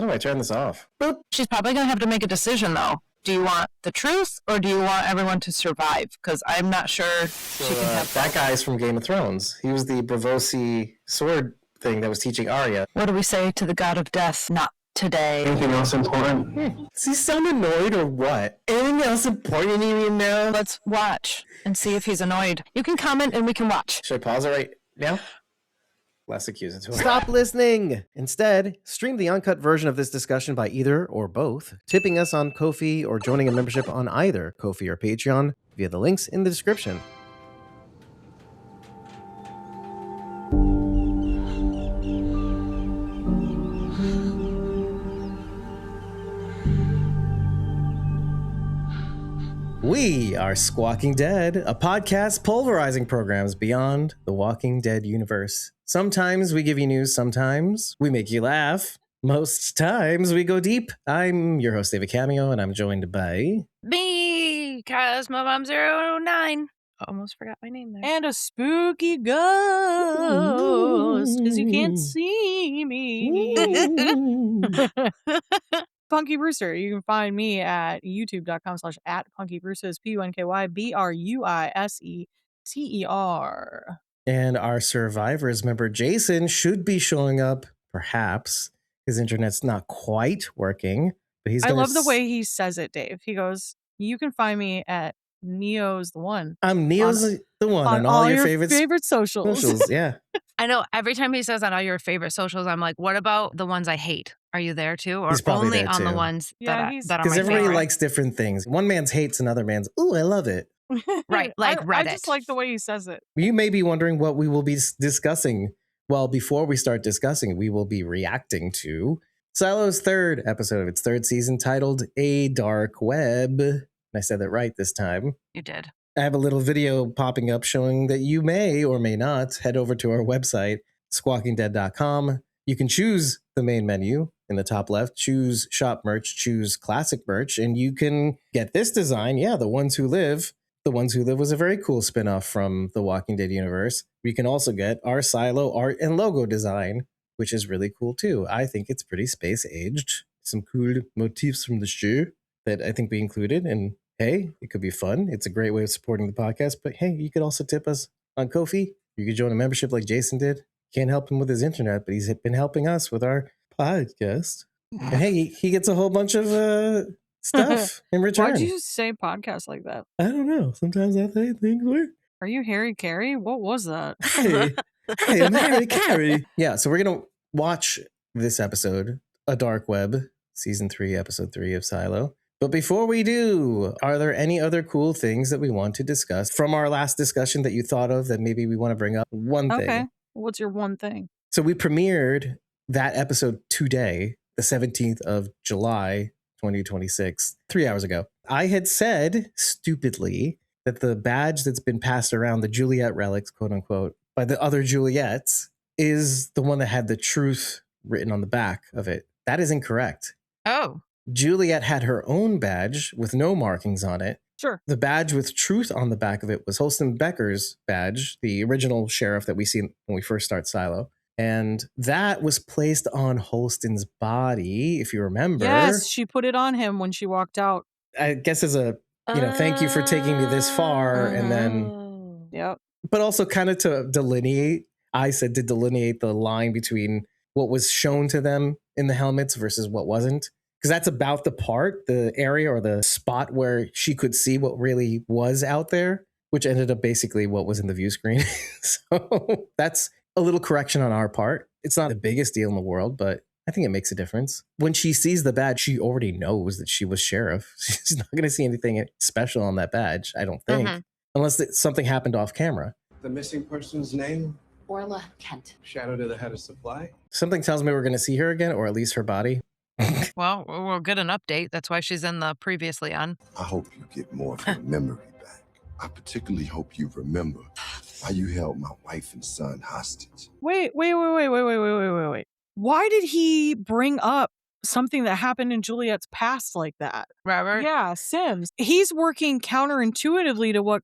How do I turn this off? Boop. She's probably going to have to make a decision, though. Do you want the truth or do you want everyone to survive? Because I'm not sure she can have that guy's from Game of Thrones. He was the Bravosi sword thing that was teaching Arya. What do we say to the god of death? Not today. Anything else important? Does he sound annoyed or what? Anything else important you even know? Let's watch and see if he's annoyed. You can comment and we can watch. Should I pause it right now? Less accusatory. Stop listening! Instead, stream the uncut version of this discussion by either or both, tipping us on Ko-fi or joining a membership on either Ko-fi or Patreon via the links in the description. We are Squawking Dead, a podcast pulverizing programs beyond the Walking Dead universe. Sometimes we give you news, sometimes we make you laugh. Most times we go deep. I'm your host, David Camille, and I'm joined by... Me, Cosmo Mom 09. Almost forgot my name there. And a spooky ghost, because you can't see me. Punky Brewster. You can find me at youtube.com/@PunkyBrewsters, PUNKYBRUISETER. And our Survivors member, Jason, should be showing up, perhaps. His internet's not quite working, but he's I love the way he says it, Dave. He goes, you can find me at Neo's the One. I'm Neo's the One on all your favorite socials. Yeah. I know. Every time he says on all your favorite socials, I'm like, what about the ones I hate? Are you there too? Or He's probably only there on too. the ones that are my Because everybody favorite? likes different things. One man's hates, another man's, ooh, I love it. Right, like Reddit. I just like the way he says it. You may be wondering what we will be discussing. Well, before we start discussing, we will be reacting to Silo's third episode of its third season, titled A Dark Web. And I said that right this time. You did. I have a little video popping up showing that you may or may not head over to our website, squawkingdead.com. You can choose the main menu in the top left, choose shop merch, choose classic merch, and you can get this design. Yeah, The Ones Who Live. The Ones Who Live was a very cool spinoff from the Walking Dead universe. We can also get our Silo art and logo design, which is really cool too. I think it's pretty space aged. Some cool motifs from the show that I think we included. And hey, it could be fun. It's a great way of supporting the podcast. But hey, you could also tip us on Ko-fi. You could join a membership like Jason did. Can't help him with his internet, but he's been helping us with our podcast. And hey, he gets a whole bunch of stuff in return. Why'd you say podcast like that? I don't know. Sometimes I think things work. Are you Harry Carey? What was that? Hey, I'm Harry Carey. Yeah, so we're going to watch this episode, A Dark Web, Season 3, Episode 3 of Silo. But before we do, are there any other cool things that we want to discuss from our last discussion that you thought of that maybe we want to bring up? One thing. Okay. What's your one thing? So we premiered that episode today, the 17th of July, 2026, 3 hours ago. I had said, stupidly, that the badge that's been passed around, the Juliet relics, quote unquote, by the other Juliets, is the one that had the truth written on the back of it. That is incorrect. Oh. Juliet had her own badge with no markings on it. Sure. The badge with truth on the back of it was Holston Becker's badge, the original sheriff that we see when we first start Silo. And that was placed on Holston's body, if you remember. Yes, she put it on him when she walked out. I guess as a, thank you for taking me this far. And then, Yep. but also kind of to delineate the line between what was shown to them in the helmets versus what wasn't. Because that's about the area or the spot where she could see what really was out there, which ended up basically what was in the view screen. So that's a little correction on our part. It's not the biggest deal in the world, but I think it makes a difference. When she sees the badge, she already knows that she was sheriff. She's not going to see anything special on that badge, I don't think, unless something happened off camera. The missing person's name? Orla Kent. Shadow to the head of supply? Something tells me we're going to see her again, or at least her body. Well, we'll get an update. That's why she's in the previously on. I hope you get more of your memory back. I particularly hope you remember why you held my wife and son hostage. Wait. Why did he bring up something that happened in Juliet's past like that? Robert? Yeah, Sims. He's working counterintuitively to what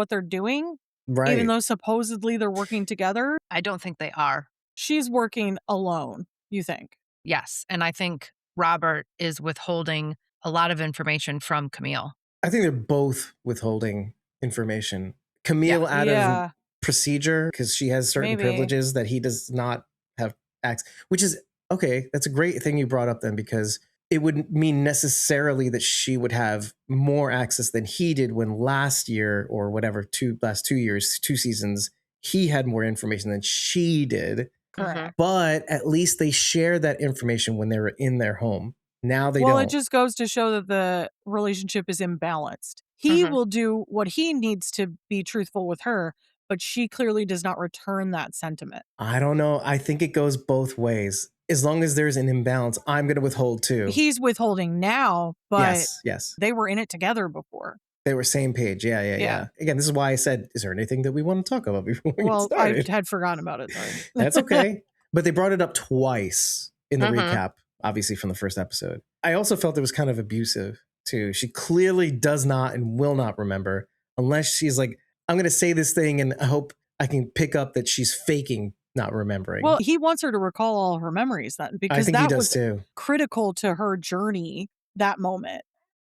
they're doing. Right. Even though supposedly they're working together. I don't think they are. She's working alone, you think? Yes. And I think Robert is withholding a lot of information from Camille. I think they're both withholding information. Camille out of procedure because she has certain privileges that he does not have access, which is okay. That's a great thing you brought up then, because it wouldn't mean necessarily that she would have more access than he did when last year or whatever, last 2 years, 2 seasons, he had more information than she did. Correct. But at least they share that information when they were in their home. Now they don't. Well, it just goes to show that the relationship is imbalanced. He will do what he needs to be truthful with her, but she clearly does not return that sentiment. I don't know. I think it goes both ways. As long as there's an imbalance, I'm going to withhold too. He's withholding now, but yes. They were in it together before. They were same page. Yeah. Again, this is why I said, is there anything that we want to talk about before we get started? I had forgotten about it. That's okay. But they brought it up twice in the recap, obviously from the first episode. I also felt it was kind of abusive too. She clearly does not and will not remember unless she's like, I'm going to say this thing and I hope I can pick up that she's faking not remembering. Well, he wants her to recall all her memories then, because I think that he does was too. Critical to her journey, that moment.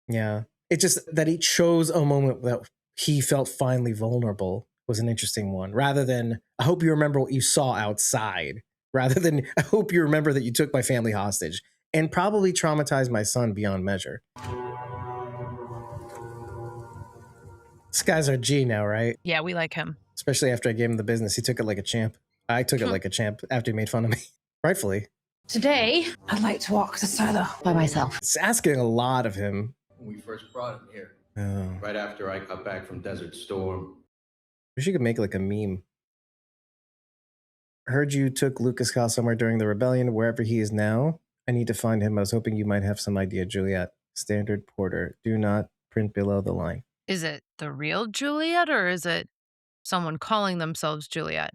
Yeah. It's just that he chose a moment that he felt finally vulnerable was an interesting one, rather than, I hope you remember what you saw outside, rather than, I hope you remember that you took my family hostage and probably traumatized my son beyond measure. This guy's our G now, right? Yeah, we like him. Especially after I gave him the business. He took it like a champ. I took it like a champ after he made fun of me. Rightfully. Today, I'd like to walk the silo by myself. It's asking a lot of him. When we first brought him here, Oh. right after I got back from Desert Storm. Wish you could make like a meme. I heard you took Lukas Kyle somewhere during the rebellion, wherever he is now. I need to find him. I was hoping you might have some idea, Juliet. Standard Porter. Do not print below the line. Is it the real Juliet or is it someone calling themselves Juliet?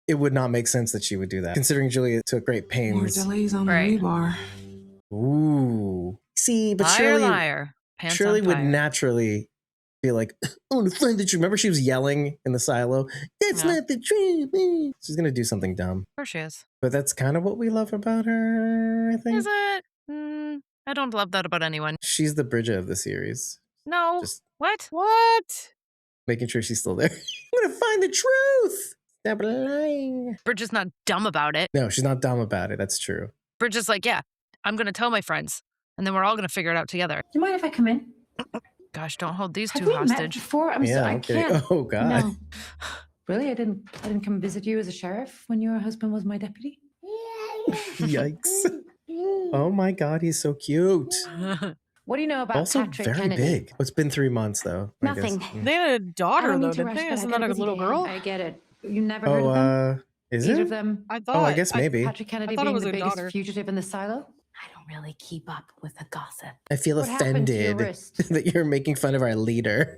It would not make sense that she would do that, considering Juliet took great pains. More delays on the rebar. Ooh. See, but Liar, liar. Pants Shirley on would fire. naturally be like, I want to find the truth. Remember she was yelling in the silo? That's not the truth. She's going to do something dumb. Of course she is. But that's kind of what we love about her, I think. Is it? I don't love that about anyone. She's the Bridget of the series. No. Just What? making sure she's still there. I'm going to find the truth. Stop lying. Bridget's not dumb about it. No, she's not dumb about it. That's true. Bridget's like, yeah, I'm going to tell my friends. And then we're all going to figure it out together. Do you mind if I come in? Gosh, don't hold these Have two we met hostage. before? I okay. can't. Oh, God. No. Really? I didn't come visit you as a sheriff when your husband was my deputy? Yikes. Oh, my God. He's so cute. What do you know about Also Patrick very Kennedy? big. It's been 3 months, though. I guess. Nothing. They had a I daughter, don't though, mean to didn't rush, they? but Isn't I that got a busy little day. girl? I get it. You never heard of them? Is Either it? of them? I thought. Oh, I guess maybe. Patrick Kennedy thought it being was the a biggest daughter. fugitive in the silo? I don't really keep up with the gossip. I feel What happened to your offended wrist? that you're making fun of our leader.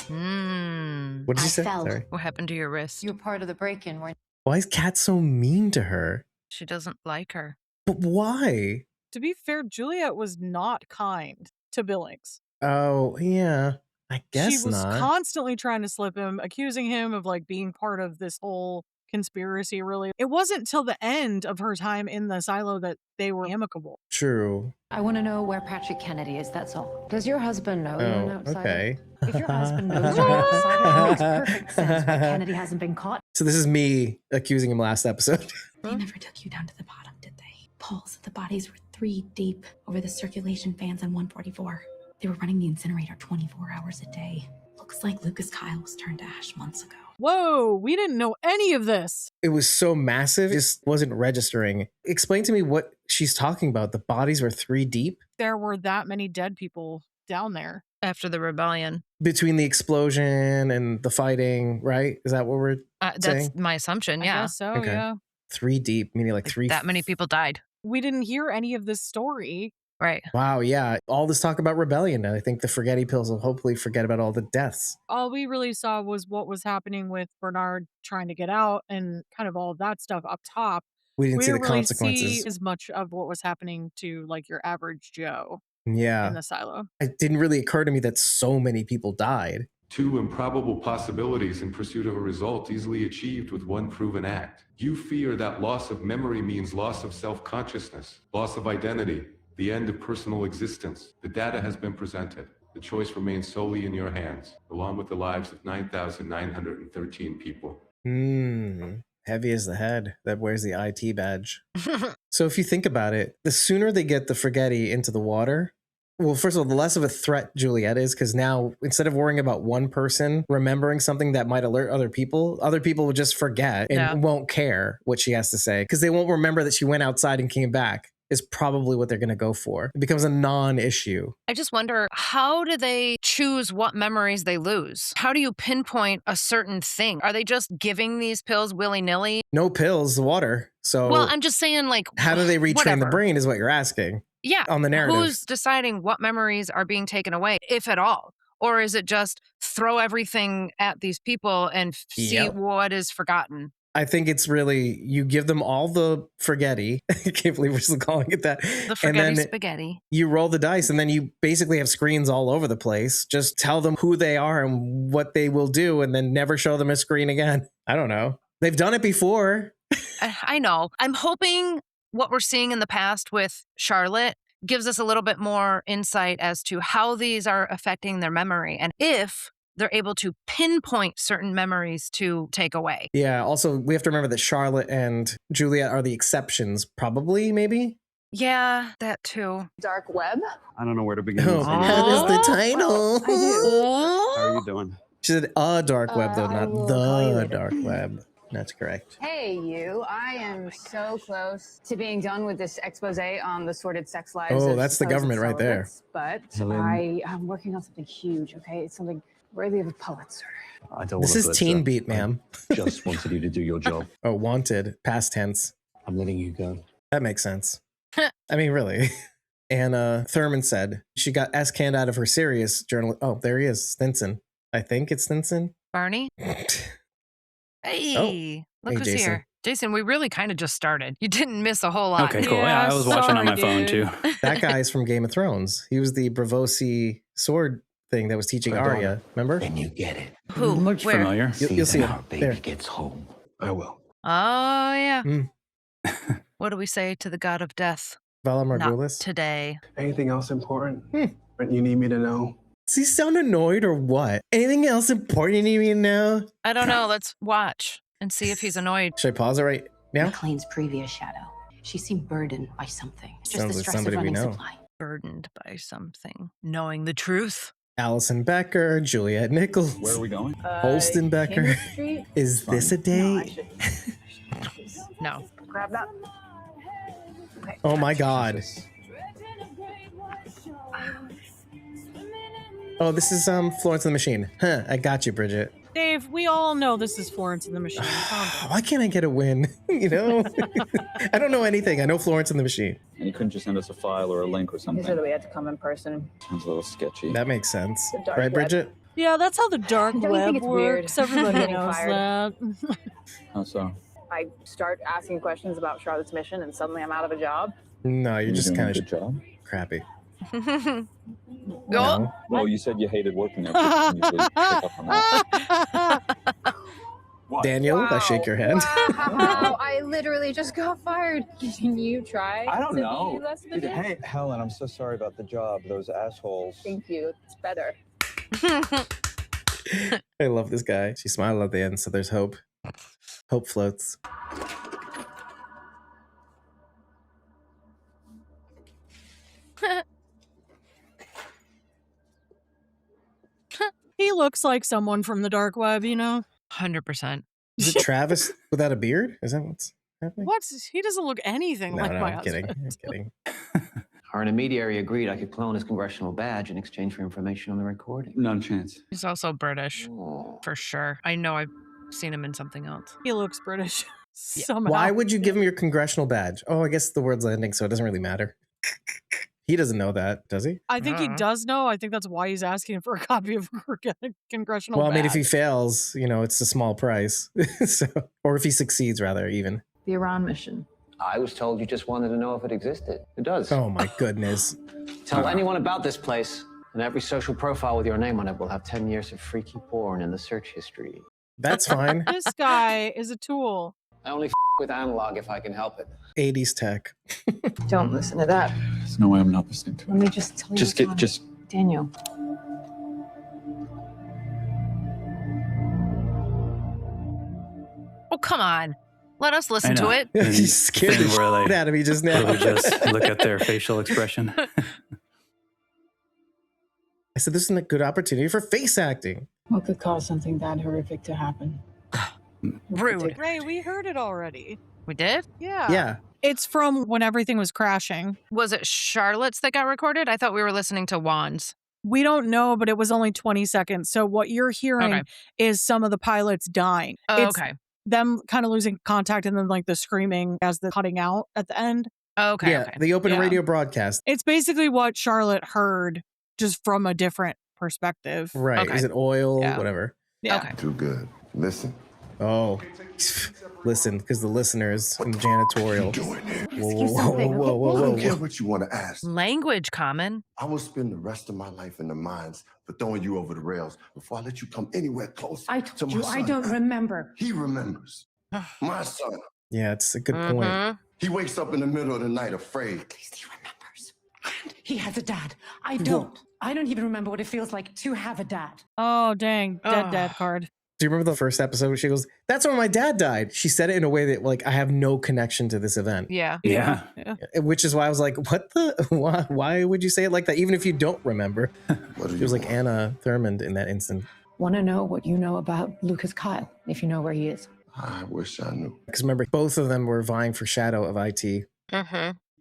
What did you I say? fell. Sorry. What happened to your wrist? You were part of the break-in, weren't Why is Kat so mean to her? She doesn't like her. But why? To be fair, Juliet was not kind to Billings. Oh, yeah. I guess She was not. constantly trying to slip him, accusing him of like being part of this whole conspiracy, really. It wasn't till the end of her time in the silo that they were amicable. True. I want to know where Patrick Kennedy is, that's all. Does your husband know you're an Oh, outsider? okay. If your husband knows you're an outsider, it makes perfect sense why Kennedy hasn't been caught. So this is me accusing him last episode. They never took you down to the bottom, did they? Paul said the bodies were 3 deep over the circulation fans on 144. They were running the incinerator 24 hours a day. Looks like Lukas Kyle was turned to ash months ago. Whoa, we didn't know any of this. It was so massive, just wasn't registering. Explain to me what she's talking about. The bodies were 3 deep? There were that many dead people down there. After the rebellion. Between the explosion and the fighting, right? Is that what we're That's saying? my assumption, I yeah. guess so, Okay. yeah. 3 deep, meaning like 3. That many people died. We didn't hear any of this story. Right. Wow, yeah. All this talk about rebellion. And I think the forgetty pills will hopefully forget about all the deaths. All we really saw was what was happening with Bernard trying to get out and kind of all of that stuff up top. We didn't see the really consequences. see as much of what was happening to like your average Joe Yeah. in the silo. It didn't really occur to me that so many people died. Two improbable possibilities in pursuit of a result easily achieved with one proven act. You fear that loss of memory means loss of self-consciousness, loss of identity, the end of personal existence. The data has been presented. The choice remains solely in your hands, along with the lives of 9,913 people. Heavy as the head that wears the IT badge. So if you think about it, the sooner they get the Forgetti into the water, well, first of all, the less of a threat Juliet is, because now instead of worrying about one person remembering something that might alert other people will just forget and won't care what she has to say, because they won't remember that she went outside and came back. Is probably what they're going to go for. It becomes a non-issue. I just wonder, how do they choose what memories they lose? How do you pinpoint a certain thing? Are they just giving these pills willy-nilly? No pills, the water. So, well, I'm just saying, like, how do they retrain the whatever. brain is what you're asking. Yeah. On the narrative. Who's deciding what memories are being taken away, if at all? Or is it just throw everything at these people and see what is forgotten? I think it's really, you give them all the Forgetti. I can't believe we're still calling it that. The Forgetti and then spaghetti. You roll the dice and then you basically have screens all over the place. Just tell them who they are and what they will do and then never show them a screen again. I don't know. They've done it before. I know. I'm hoping what we're seeing in the past with Charlotte gives us a little bit more insight as to how these are affecting their memory and if they're able to pinpoint certain memories to take away. Yeah. Also, we have to remember that Charlotte and Juliet are the exceptions, probably, maybe. Yeah, that too. Dark web? I don't know where to begin. Oh, that is the title. Well, I do. How are you doing? She said a dark web, though, not the dark web. That's correct. Hey, you. I am so close to being done with this expose on the sordid sex lives. Oh, of that's the supposed government right there. celibates, But I am working on something huge, okay? It's something worthy of a Pulitzer. I don't This want is Teen Beat, ma'am. Just wanted you to do your job. Oh, wanted. Past tense. I'm letting you go. That makes sense. I mean, really. And Thurman said she got S-canned out of her serious journal. Oh, there he is. Stinson. I think it's Stinson. Barney? Hey, look who's Jason. here. Jason, we really kind of just started. You didn't miss a whole lot. Okay, cool. Yeah, I was watching on my phone too. That guy's from Game of Thrones. He was the Bravosi sword thing that was teaching Arya. Remember? And you get it. Who? Looks Where? familiar. You'll see when him. our baby There. gets home. I will. Oh, yeah. Mm. What do we say to the god of death? Vala Not Morghulis. today. Anything else important? You need me to know? Does he sound annoyed or what? Anything else important you need me to know? I don't know. Let's watch and see if he's annoyed. Should I pause it right now? McLean's previous shadow. She seemed burdened by something. Just Sounds the like stress of somebody we running know. supply. Burdened by something. Knowing the truth. Allison Becker, Juliet Nichols. Where are we going? Holston Becker. Is this a date? No. Grab that. Okay. Oh my God. Oh, this is Florence and the Machine. Huh, I got you, Bridget. Dave, we all know this is Florence and the Machine. Calm down. Why can't I get a win? You know? I don't know anything. I know Florence and the Machine. And you couldn't just send us a file or a link or something. He said that we had to come in person. Sounds a little sketchy. That makes sense. The dark Right, web. Bridget? Yeah, that's how the dark Don't you web think it's weird? works. Everybody Getting knows fired. that. How so? I start asking questions about Charlotte's mission, and suddenly I'm out of a job. No, you're just doing kind a of good job. crappy. Oh. No. Well, you said you hated working there. So you can usually pick up on that. Daniel, I shake your head. Wow, I literally just got fired. Can you try? I don't to know. be less Dude, busy? hey, Helen, I'm so sorry about the job. Those assholes. Thank you. It's better. I love this guy. She smiled at the end, so there's hope. Hope floats. He looks like someone from the dark web, you know? 100%. Is it Travis without a beard? Is that what's happening? What? He doesn't look anything No, like no, my I'm husband. kidding. I'm kidding. Our intermediary agreed I could clone his congressional badge in exchange for information on the recording. None chance. He's also British. For sure. I know I've seen him in something else. He looks British. Somehow. Why would you give him your congressional badge? Oh, I guess the word's landing, so it doesn't really matter. He doesn't know that, does he? I think he does know. I think that's why he's asking for a copy of congressional Well, I mean, if badge. he fails, you know, it's a small price. So, or if he succeeds, rather, even. The Iran mission. I was told you just wanted to know if it existed. It does. Oh my goodness. Tell anyone about this place, And every social profile with your name on it will have 10 years of freaky porn in the search history. That's fine. This guy is a tool. I only with analog if I can help it. 80s tech. Don't listen to that. There's no way I'm not listening to it. Let me just tell you. Daniel. Oh, come on. Let us listen to it. He scared the shit out of me just now. Really just look at their facial expression. I said, this is a good opportunity for face acting. What could cause something that horrific to happen? Rude. Ray, we heard it already. We did? Yeah. Yeah. It's from when everything was crashing. Was it Charlotte's that got recorded? I thought we were listening to Juan's. We don't know, but it was only 20 seconds. So what you're hearing is some of the pilots dying. Oh, It's them kind of losing contact and then like the screaming as the cutting out at the end. Okay. Yeah, the open radio broadcast. It's basically what Charlotte heard just from a different perspective. Right. Is it oil? Yeah. Whatever. Yeah. Okay. Too good. Listen. Oh. Listen, because the listeners in the janitorial. I don't care what you want to ask. Language common. I will spend the rest of my life in the mines for throwing you over the rails before I let you come anywhere close I to told my you son. I don't remember. He rememers. My son. Yeah, it's a good point. He wakes up in the middle of the night afraid. At least he remembers. And he has a dad. I don't. I don't even remember what it feels like to have a dad. Oh, dang. Dad card. Do you remember the first episode where she goes, that's when my dad died? She said it in a way that, like, I have no connection to this event. Yeah. Which is why I was like, what the? Why would you say it like that? Even if you don't remember. She was like Anna Thurmond in that instant. Want to know what you know about Lukas Kyle, if you know where he is. I wish I knew. Because remember, both of them were vying for Shadow of IT.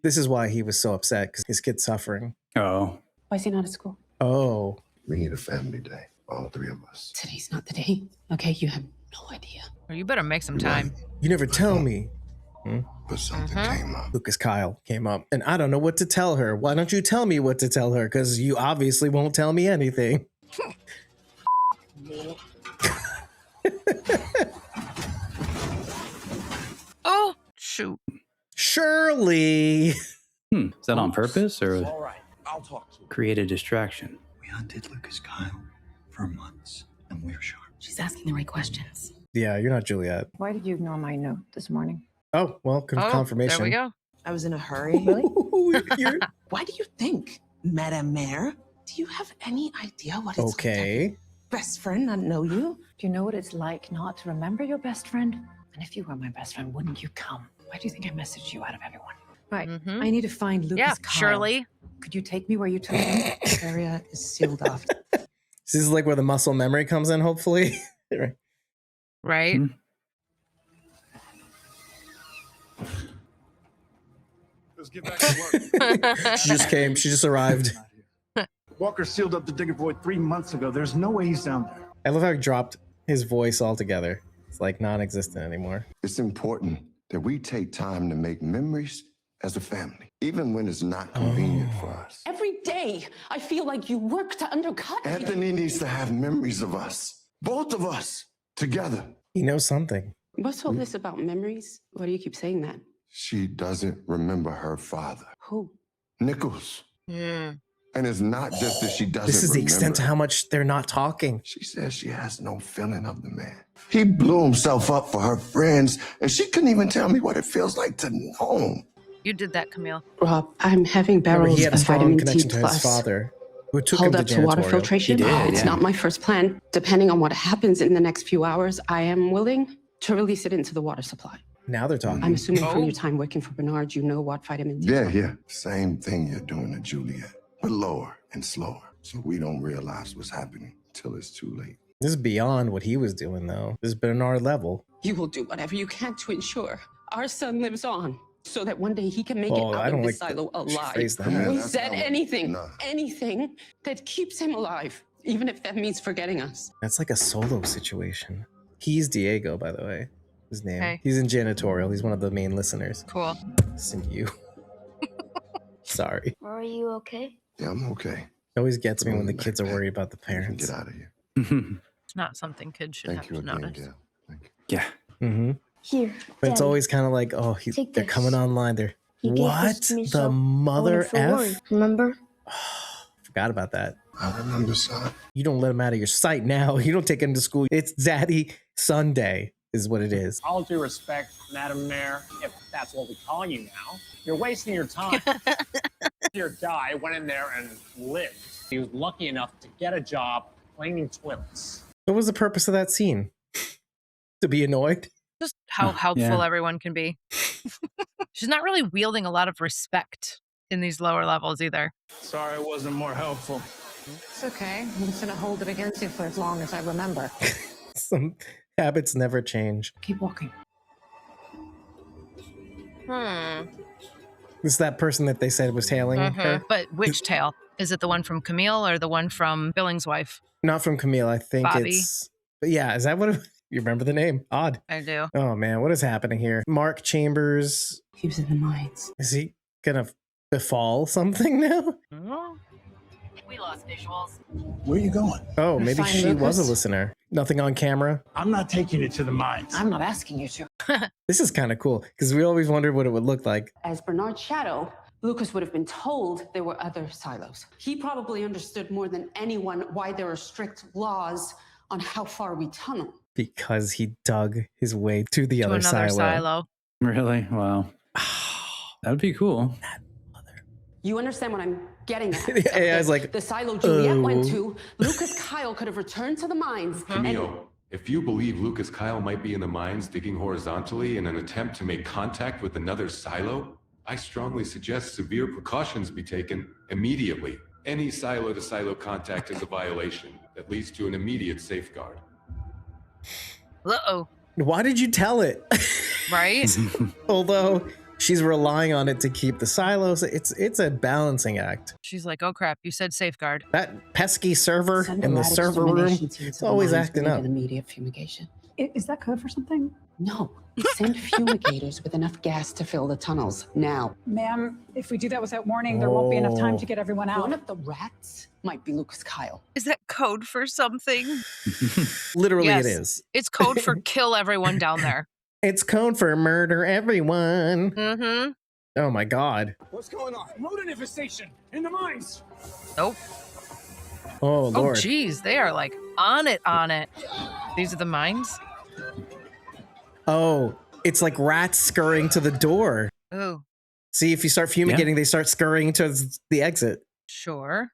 This is why he was so upset, because his kid's suffering. Oh. Why is he not at school? Oh. We need a family day. All three of us. Today's not the day. Okay, you have no idea. Well, you better make some time. You never tell me. But something came up. Lukas Kyle came up, and I don't know what to tell her. Why don't you tell me what to tell her? Because you obviously won't tell me anything. Oh, shoot. Shirley. Is that on purpose or All right, I'll talk to him. create a distraction? We hunted Lukas Kyle for months, and we're sharp. She's asking the right questions. Yeah, you're not Juliet. Why did you ignore my note this morning? Oh, well, confirmation. There we go. I was in a hurry. Really? Why do you think, Madame Mayor? Do you have any idea what it's like to have your best friend not know you? Do you know what it's like not to remember your best friend? And if you were my best friend, wouldn't you come? Why do you think I messaged you out of everyone? Right. I need to find Lukas Kyle. Shirley. Could you take me where you took him? This area is sealed off. This is like where the muscle memory comes in, hopefully. Right. Let's get back to work. She just came. She just arrived. Walker sealed up the digger void 3 months ago. There's no way he's down there. I love how he dropped his voice altogether. It's like non-existent anymore. It's important that we take time to make memories as a family, even when it's not convenient for us. Every day, I feel like you work to undercut me. Anthony needs to have memories of us, both of us, together. He knows something. What's all this about memories? Why do you keep saying that? She doesn't remember her father. Who? Nichols. And it's not just that she doesn't This is the remember. extent to how much they're not talking. She says she has no feeling of the man. He blew himself up for her friends, and she couldn't even tell me what it feels like to know him. You did that, Camille. Rob, I'm having Remember, barrels he had a of strong vitamin D connection to his plus. father, who took Hold him up to to water janitorial. filtration. He did, It's yeah. not my first plan. Depending on what happens in the next few hours, I am willing to release it into the water supply. Now they're talking. I'm assuming from your time working for Bernard, you know what vitamin D is. Yeah. Same thing you're doing to Juliet, but lower and slower, so we don't realize what's happening till it's too late. This is beyond what he was doing, though. This is Bernard level. You will do whatever you can to ensure our son lives on, so that one day he can make Oh, it I out don't of this like silo that she alive. phrased that. Yeah, We that's said how- anything, no. anything that keeps him alive, even if that means forgetting us. That's like a solo situation. He's Diego, by the way. His name. Hey. He's in janitorial. He's one of the main listeners. Cool. Listen to you. Sorry. Are you okay? Yeah, I'm okay. It always gets me when the kids are worried about the parents. Get out of here. It's not something kids should Thank have you to again, notice. Gail. Yeah. Mm-hmm. Here. But it's Daddy. always kind of like, oh, Take they're this. coming online. They're He gave this what? to me, The so I mother wouldn't feel F? worried, remember? Forgot about that. I remember, son. You don't let him out of your sight now. You don't take him to school. It's Daddy Sunday is what it is. All due respect, Madam Mayor, if that's what we call you now, you're wasting your time. Your guy went in there and lived. He was lucky enough to get a job cleaning toilets. What was the purpose of that scene? To be annoyed? Just how helpful everyone can be. She's not really wielding a lot of respect in these lower levels either. Sorry I wasn't more helpful. It's okay. I'm just going to hold it against you for as long as I remember. Some habits never change. Keep walking. This is that person that they said was tailing her? But which tail? Is it the one from Camille or the one from Billing's wife? Not from Camille. I think Bobby. it's... But yeah, is that what... You remember the name? Odd. I do. Oh, man. What is happening here? Mark Chambers. He was in the mines. Is he gonna befall something now? We lost visuals. Where are you going? Oh, maybe Find she Lukas? was a listener. Nothing on camera. I'm not taking you to the mines. I'm not asking you to. This is kind of cool because we always wondered what it would look like. As Bernard's shadow, Lukas would have been told there were other silos. He probably understood more than anyone why there are strict laws on how far we tunnel. Because he dug his way to the other another silo. Really? Wow. That'd be cool. You understand what I'm getting at? Yeah, I was like, the silo Juliet went to, Lukas Kyle could have returned to the mines. Camille, if you believe Lukas Kyle might be in the mines digging horizontally in an attempt to make contact with another silo, I strongly suggest severe precautions be taken immediately. Any silo-to-silo contact is a violation that leads to an immediate safeguard. Uh-oh. Why did you tell it? Right? Although she's relying on it to keep the silos, it's a balancing act. She's like, oh crap, you said safeguard. That pesky server Send in the erratic server room, discrimination teams it's to the always mines acting with up. An immediate fumigation. Is that code for something? No, send fumigators with enough gas to fill the tunnels now. Ma'am, if we do that without warning, there won't be enough time to get everyone out. One of the rats might be Lukas Kyle. Is that code for something? Literally Yes. it is. It's code for kill everyone down there. It's code for murder everyone. Mm-hmm. Oh my god. What's going on? Rodent infestation in the mines. Nope. Oh lord. Oh, geez. They are like on it, on it. These are the mines? Oh, it's like rats scurrying to the door. Ooh. See, if you start fumigating, they start scurrying towards the exit. Sure.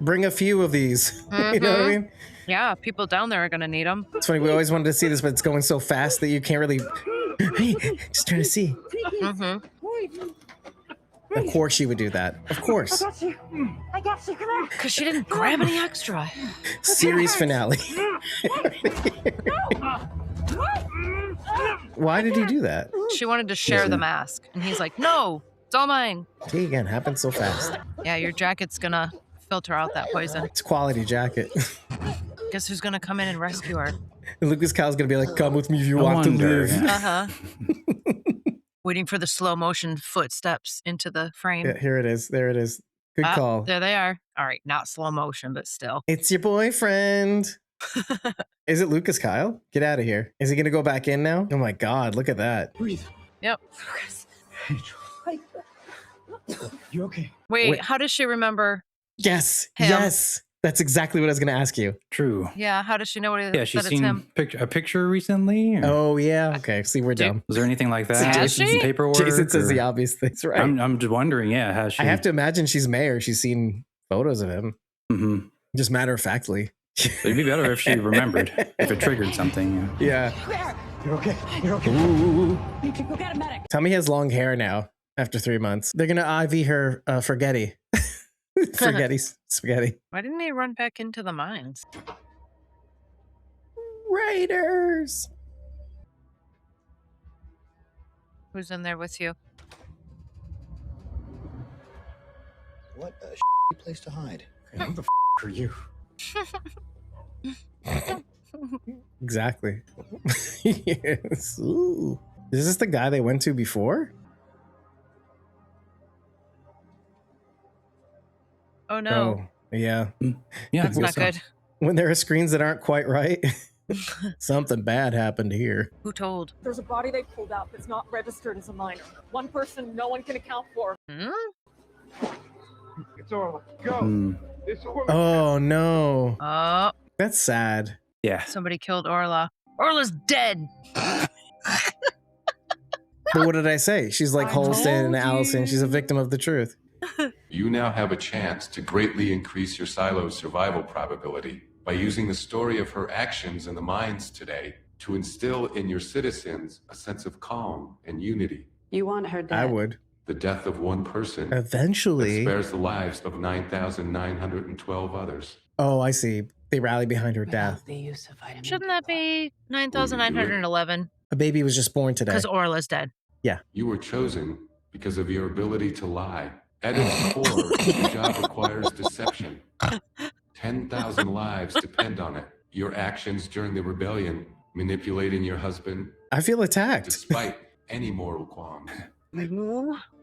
Bring a few of these. You know what I mean? Yeah, people down there are going to need them. It's funny, we always wanted to see this, but it's going so fast that you can't really... Just trying to see. Mm-hmm. Of course she would do that. Of course. I got you. Come on. Because she didn't grab any extra. Series finale. Why did he do that? She wanted to share the mask. And he's like, no, it's all mine. See, again, happens so fast. Yeah, your jacket's going to filter out that poison. It's a quality jacket. Guess who's going to come in and rescue her? And Lukas Kyle's going to be like, come with me if you want to live. Uh-huh. Waiting for the slow motion footsteps into the frame. Yeah, here it is. There it is. Good call. There they are. All right, not slow motion, but still. It's your boyfriend. Is it Lukas Kyle? Get out of here. Is he going to go back in now? Oh my God, look at that. Breathe. Yep. You okay? Wait, how does she remember? Yes. Him? Yes. That's exactly what I was going to ask you. True. Yeah, how does she know what it is? Yeah, she's that it's him? seen a picture recently. Or? Oh, yeah. Okay. See, we're dumb. Was there anything like that? Has she? Paperwork? Jason says or- the obvious things, right? I'm just wondering, yeah, has she? I have to imagine she's mayor. She's seen photos of him. Mm-hmm. Just matter of factly. It'd be better if she remembered, if it triggered something. Yeah. You're okay. You're okay. Ooh. You can go get a medic. Tommy has long hair now after 3 months. They're going to IV her forgetty. Spaghetti. Why didn't he run back into the mines? Raiders. Who's in there with you? What a place to hide. Who the are you? Exactly. Yes. Ooh. Is this the guy they went to before? Oh no. Oh, yeah. Yeah, That's not good. When there are screens that aren't quite right. Something bad happened here. Who told? There's a body they pulled out that's not registered as a minor. One person no one can account for. It's Orla. Go. It's Orla. Oh no. Oh. That's sad. Yeah. Somebody killed Orla. Orla's dead. But what did I say? She's like Holston and Allison. She's a victim of the truth. You now have a chance to greatly increase your silo's survival probability by using the story of her actions in the mines today to instill in your citizens a sense of calm and unity. You want her dead? I would. The death of one person Eventually spares the lives of 9,912 others. Oh, I see. They rally behind her death. The use of vitamin. Shouldn't that be 9,911? A baby was just born today. Because Orla's dead. Yeah. You were chosen because of your ability to lie. At its core, the job requires deception. 10,000 lives depend on it. Your actions during the rebellion, manipulating your husband. I feel attacked. Despite any moral qualms.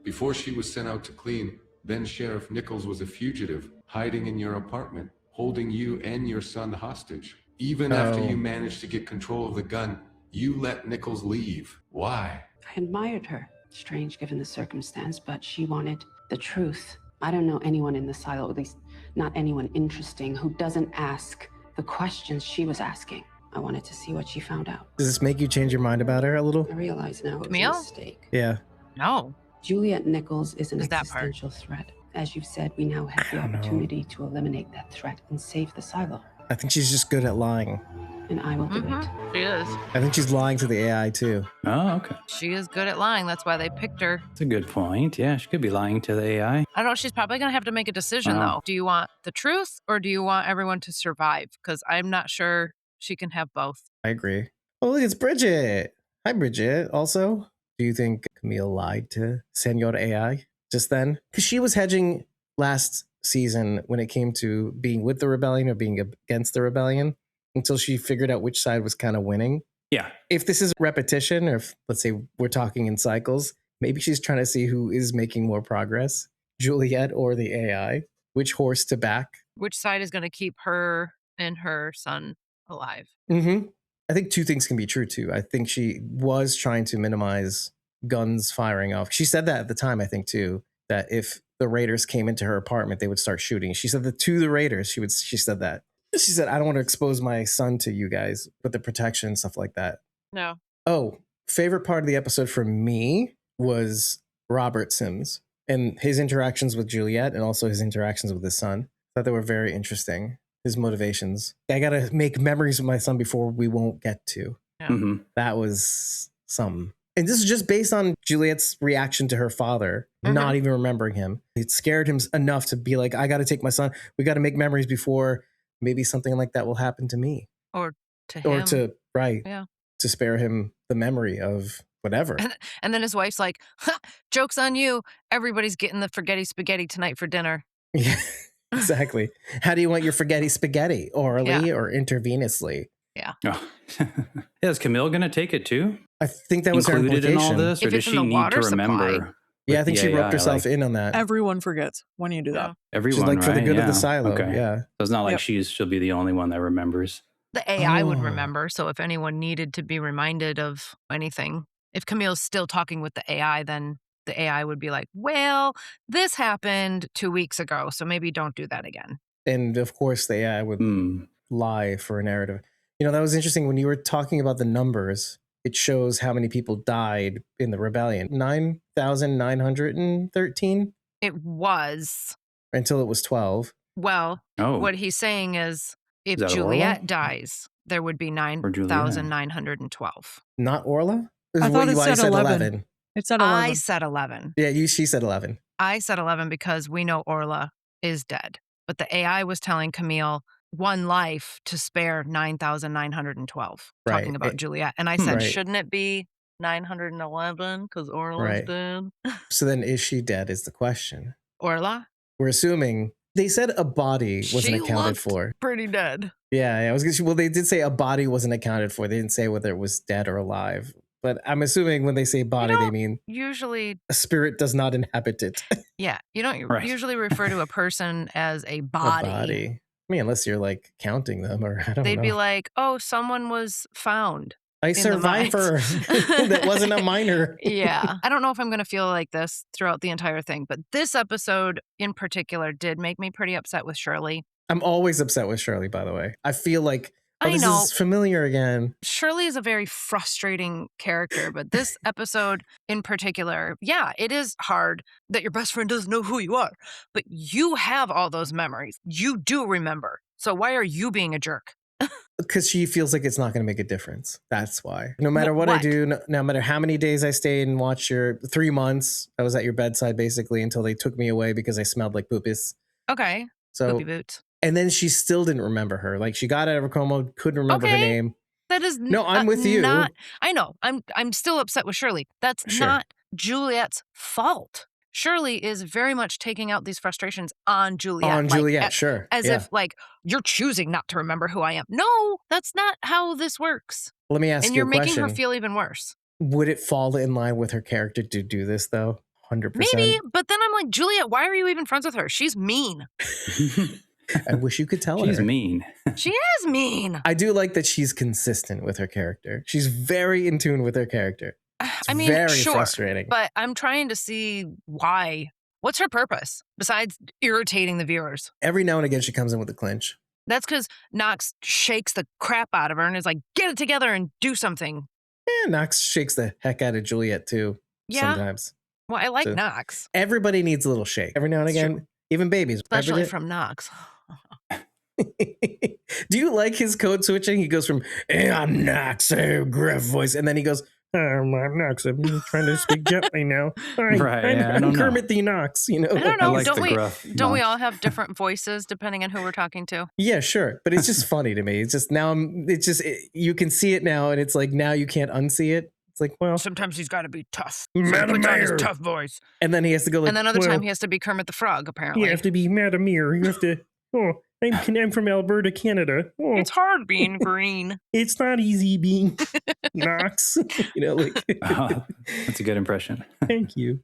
Before she was sent out to clean, then Sheriff Nichols was a fugitive, hiding in your apartment, holding you and your son hostage. Even after you managed to get control of the gun, you let Nichols leave. Why? I admired her. Strange given the circumstance, but she wanted the truth. I don't know anyone in the silo, at least not anyone interesting, who doesn't ask the questions she was asking. I wanted to see what she found out. Does this make you change your mind about her a little? I realize now it was Camille? a mistake. Yeah. No. Juliet Nichols is an existential threat. As you've said, we now have the opportunity to eliminate that threat and save the silo. I think she's just good at lying. And I will do it. She is. I think she's lying to the AI too. Oh, okay. She is good at lying. That's why they picked her. That's a good point. Yeah, she could be lying to the AI. I don't know. She's probably going to have to make a decision, though. Do you want the truth or do you want everyone to survive? Because I'm not sure she can have both. I agree. Oh, look, it's Bridget. Hi, Bridget. Also, do you think Camille lied to Senor AI just then? Because she was hedging last season when it came to being with the rebellion or being against the rebellion until she figured out which side was kind of winning. Yeah. If this is repetition, or if, let's say, we're talking in cycles, maybe she's trying to see who is making more progress, Juliet or the AI, which horse to back. Which side is going to keep her and her son alive? Mm-hmm. I think two things can be true, too. I think she was trying to minimize guns firing off. She said that at the time, I think, too, that if the raiders came into her apartment, they would start shooting. She said that to the raiders, she said that. She said, I don't want to expose my son to you guys with the protection and stuff like that. No. Oh, favorite part of the episode for me was Robert Sims and his interactions with Juliet and also his interactions with his son. I thought they were very interesting. His motivations. I got to make memories with my son before we won't get to. Yeah. Mm-hmm. That was something. And this is just based on Juliet's reaction to her father, not even remembering him. It scared him enough to be like, I got to take my son. We got to make memories before maybe something like that will happen to me. Or to him. Or to, right. Yeah. To spare him the memory of whatever. And then his wife's like, joke's on you. Everybody's getting the spaghetti tonight for dinner. Yeah, exactly. How do you want your spaghetti? Orally or intravenously? Yeah. Oh. Is Camille going to take it too? I think that was her included in all implication. this, or does she need to remember? Yeah, I think she roped herself like, in on that. Everyone forgets when you do that. Everyone, she's like, for the right? good Yeah. of the silo. Okay. Yeah. So it's not like she'll be the only one that remembers. The AI would remember. So if anyone needed to be reminded of anything, if Camille's still talking with the AI, then the AI would be like, well, this happened 2 weeks ago, so maybe don't do that again. And of course, the AI would lie for a narrative. You know, that was interesting when you were talking about the numbers. It shows how many people died in the rebellion. 9,913? It was. Until it was 12. Well, what he's saying is if Juliet dies, there would be 9,912. Not Orla? I thought it said 11. It said 11. I said 11. Yeah, she said 11. I said 11 because we know Orla is dead. But the AI was telling Camille one life to spare 9,912, talking about Juliet. And I said, shouldn't it be 911 because Orla's dead? So then is she dead is the question. Orla? We're assuming they said a body wasn't accounted for. Pretty dead. Yeah, I was gonna. Well, they did say a body wasn't accounted for. They didn't say whether it was dead or alive. But I'm assuming when they say body, they mean usually a spirit does not inhabit it. Yeah, you don't usually refer to a person as a body. I mean, unless you're like counting them, or I don't know. They'd be like, "Oh, someone was found." A survivor that wasn't a minor. Yeah. I don't know if I'm going to feel like this throughout the entire thing, but this episode in particular did make me pretty upset with Shirley. I'm always upset with Shirley, by the way. I feel like, oh, this know. is familiar again. Shirley is a very frustrating character, but this episode in particular, yeah, it is hard that your best friend doesn't know who you are, but you have all those memories. You do remember. So why are you being a jerk? Because she feels like it's not going to make a difference. That's why. No matter what I do, no matter how many days I stayed and watched 3 months, I was at your bedside basically until they took me away because I smelled like poopis. Okay. So, Poopy boots. And then she still didn't remember her. Like she got out of her coma, couldn't remember her name. That is no, I'm with you. I know. I'm still upset with Shirley. That's not Juliet's fault. Shirley is very much taking out these frustrations on Juliet. On Juliet, sure. As if like you're choosing not to remember who I am. No, that's not how this works. Let me ask you a question. And you're making her feel even worse. Would it fall in line with her character to do this though? 100%. Maybe, but then I'm like, Juliet, why are you even friends with her? She's mean. I wish you could tell her. She's mean. She is mean. I do like that she's consistent with her character. She's very in tune with her character. It's very frustrating. But I'm trying to see why. What's her purpose besides irritating the viewers? Every now and again, she comes in with a clinch. That's because Knox shakes the crap out of her and is like, get it together and do something. Yeah, Knox shakes the heck out of Juliet too. Yeah. Sometimes. Well, I like Knox. Everybody needs a little shake. Every now and again, even babies. Especially from Knox. Do you like his code switching? He goes from, hey, I'm Knox, gruff voice. And then he goes, I'm Knox. I'm trying to speak gently now. I'm Kermit the Knox, you know? I don't know. Like don't we all have different voices depending on who we're talking to? Yeah, sure. But it's just funny to me. It's just now, you can see it now. And it's like, now you can't unsee it. It's like, well. Sometimes he's got to be tough. Madam Mayor. His Mayor. tough voice. And then he has to go like, and then other time he has to be Kermit the Frog, apparently. You have to be Madam Mayor. You have to, I'm from Alberta, Canada. Oh, it's hard being green. It's not easy being Knox. You know, like. That's a good impression. Thank you.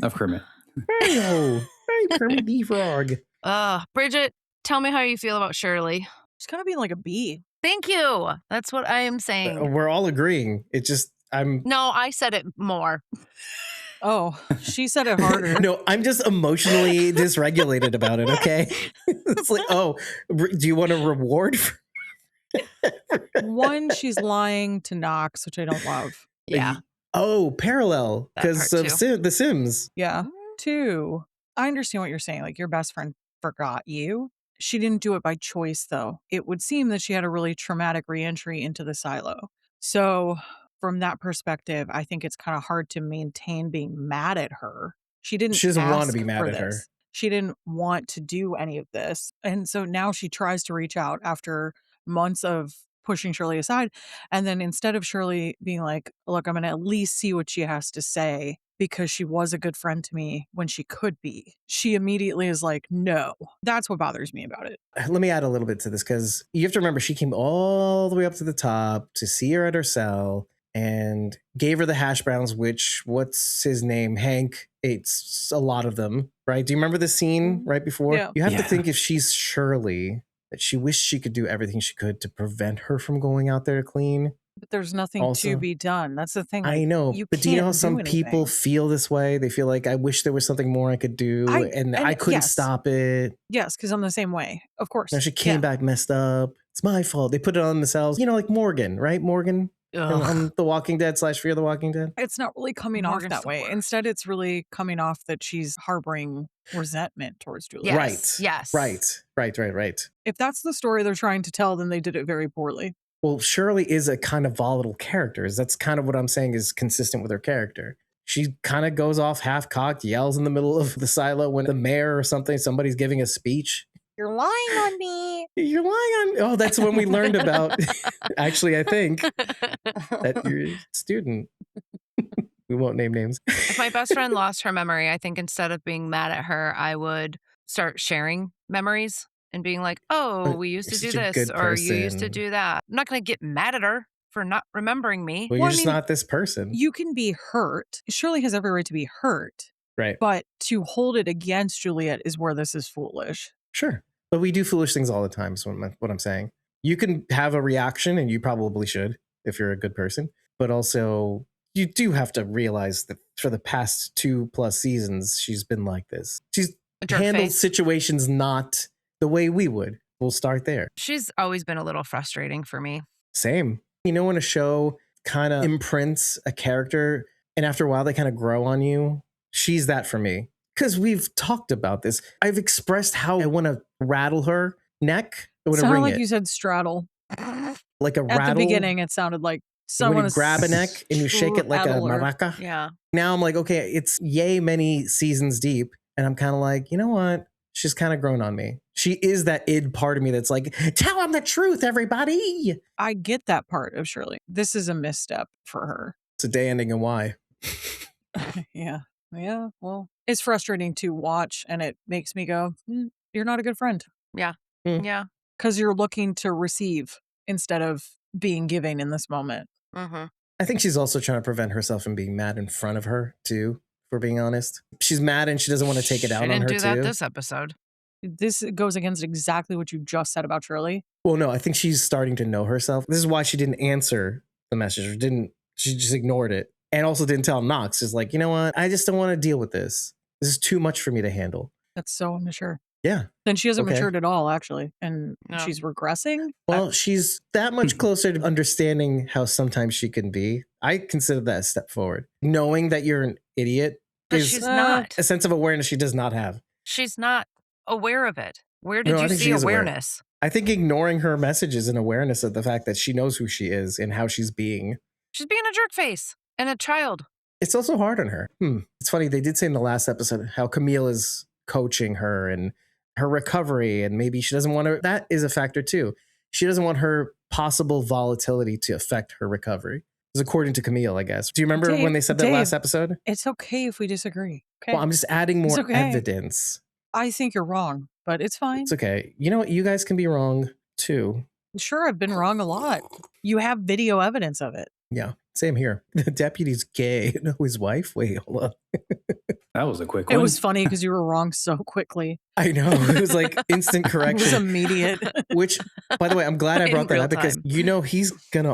Of Kermit. Hey, Kermit the Frog. Bridget, tell me how you feel about Shirley. She's kind of being like a bee. Thank you. That's what I am saying. We're all agreeing. It's just, No, I said it more. Oh, she said it harder. No, I'm just emotionally dysregulated about it, okay? It's like, do you want a reward? One, she's lying to Knox, which I don't love. Yeah. Parallel, because of The Sims. Yeah. 2, I understand what you're saying. Like, your best friend forgot you. She didn't do it by choice, though. It would seem that she had a really traumatic reentry into the silo. So from that perspective, I think it's kind of hard to maintain being mad at her. She doesn't want to be mad at her. She didn't want to do any of this. And so now she tries to reach out after months of pushing Shirley aside. And then instead of Shirley being like, look, I'm going to at least see what she has to say because she was a good friend to me when she could be, she immediately is like, no. That's what bothers me about it. Let me add a little bit to this because you have to remember she came all the way up to the top to see her at her cell and gave her the hash browns, which, what's his name? Hank ate a lot of them, right? Do you remember the scene right before? Yeah. You have to think if she's Shirley, that she wished she could do everything she could to prevent her from going out there clean. But there's nothing to be done. That's the thing. I know. But do you know how some people feel this way? They feel like, I wish there was something more I could do. And I couldn't stop it. Yes, because I'm the same way. Of course. Now she came back messed up. It's my fault. They put it on themselves. You know, like Morgan, right? Morgan. On The Walking Dead / Fear the Walking Dead. It's not really coming off that way. Instead, it's really coming off that she's harboring resentment towards Julia. Yes. Right. If that's the story they're trying to tell, then they did it very poorly. Well, Shirley is a kind of volatile character. That's kind of what I'm saying is consistent with her character. She kind of goes off half-cocked, yells in the middle of the silo when the mayor or somebody's giving a speech. You're lying on me. You're lying on. Oh, that's when we learned about, actually, I think, that you're a student. We won't name names. If my best friend lost her memory, I think instead of being mad at her, I would start sharing memories and being like, oh, we used to do this, or you used to do that. I'm not going to get mad at her for not remembering me. Well, you're just not this person. You can be hurt. Shirley has every right to be hurt. Right. But to hold it against Juliet is where this is foolish. Sure. But we do foolish things all the time, is what I'm saying. You can have a reaction, and you probably should if you're a good person. But also, you do have to realize that for the past 2+ seasons, she's been like this. She's handled situations not the way we would. We'll start there. She's always been a little frustrating for me. Same. You know, when a show kind of imprints a character and after a while they kind of grow on you, she's that for me. Because we've talked about this. I've expressed how I want to rattle her neck. I want to Sounded ring like it. you said straddle. Like a At rattle. the beginning, it sounded like someone when you grab a neck and you shake it like a straddle her. maraca. Yeah. Now I'm like, okay, it's yay many seasons deep. And I'm kind of like, you know what? She's kind of grown on me. She is that id part of me that's like, tell him the truth, everybody. I get that part of Shirley. This is a misstep for her. It's a day ending and why. Yeah. Yeah. Well, it's frustrating to watch and it makes me go, you're not a good friend. Yeah. Yeah. Because you're looking to receive instead of being giving in this moment. Mm-hmm. I think she's also trying to prevent herself from being mad in front of her, too, for being honest. She's mad and she doesn't want to take it out on her, too. She didn't do that this episode. This goes against exactly what you just said about Shirley. Well, no, I think she's starting to know herself. This is why she didn't answer the message or she just ignored it. And also didn't tell Knox. She's like, you know what? I just don't want to deal with this. This is too much for me to handle. That's so immature. Yeah. Then she hasn't Okay. matured at all, actually. And she's regressing. Well, she's that much closer to understanding how sometimes she can be. I consider that a step forward. Knowing that you're an idiot But is she's not. a sense of awareness she does not have. She's not aware of it. Where did No, I you think see she is aware. awareness? I think ignoring her message is an awareness of the fact that she knows who she is and how she's being. She's being a jerk face and a child. It's also hard on her. It's funny. They did say in the last episode how Camille is coaching her and her recovery, and maybe she doesn't want her. That is a factor too. She doesn't want her possible volatility to affect her recovery. Is according to Camille, I guess. Do you remember when they said that last episode? It's okay if we disagree. Okay. Well, I'm just adding It's more okay. evidence. I think you're wrong, but it's fine. It's okay. You know what? You guys can be wrong too. Sure, I've been wrong a lot. You have video evidence of it. Yeah, same here. The deputy's gay. No, his wife? Wait, hold on. That was a quick It one. was funny because you were wrong so quickly. I know. It was like instant It was correction. immediate. Which, by the way, I'm glad I In brought that real up because, time. you know, he's going to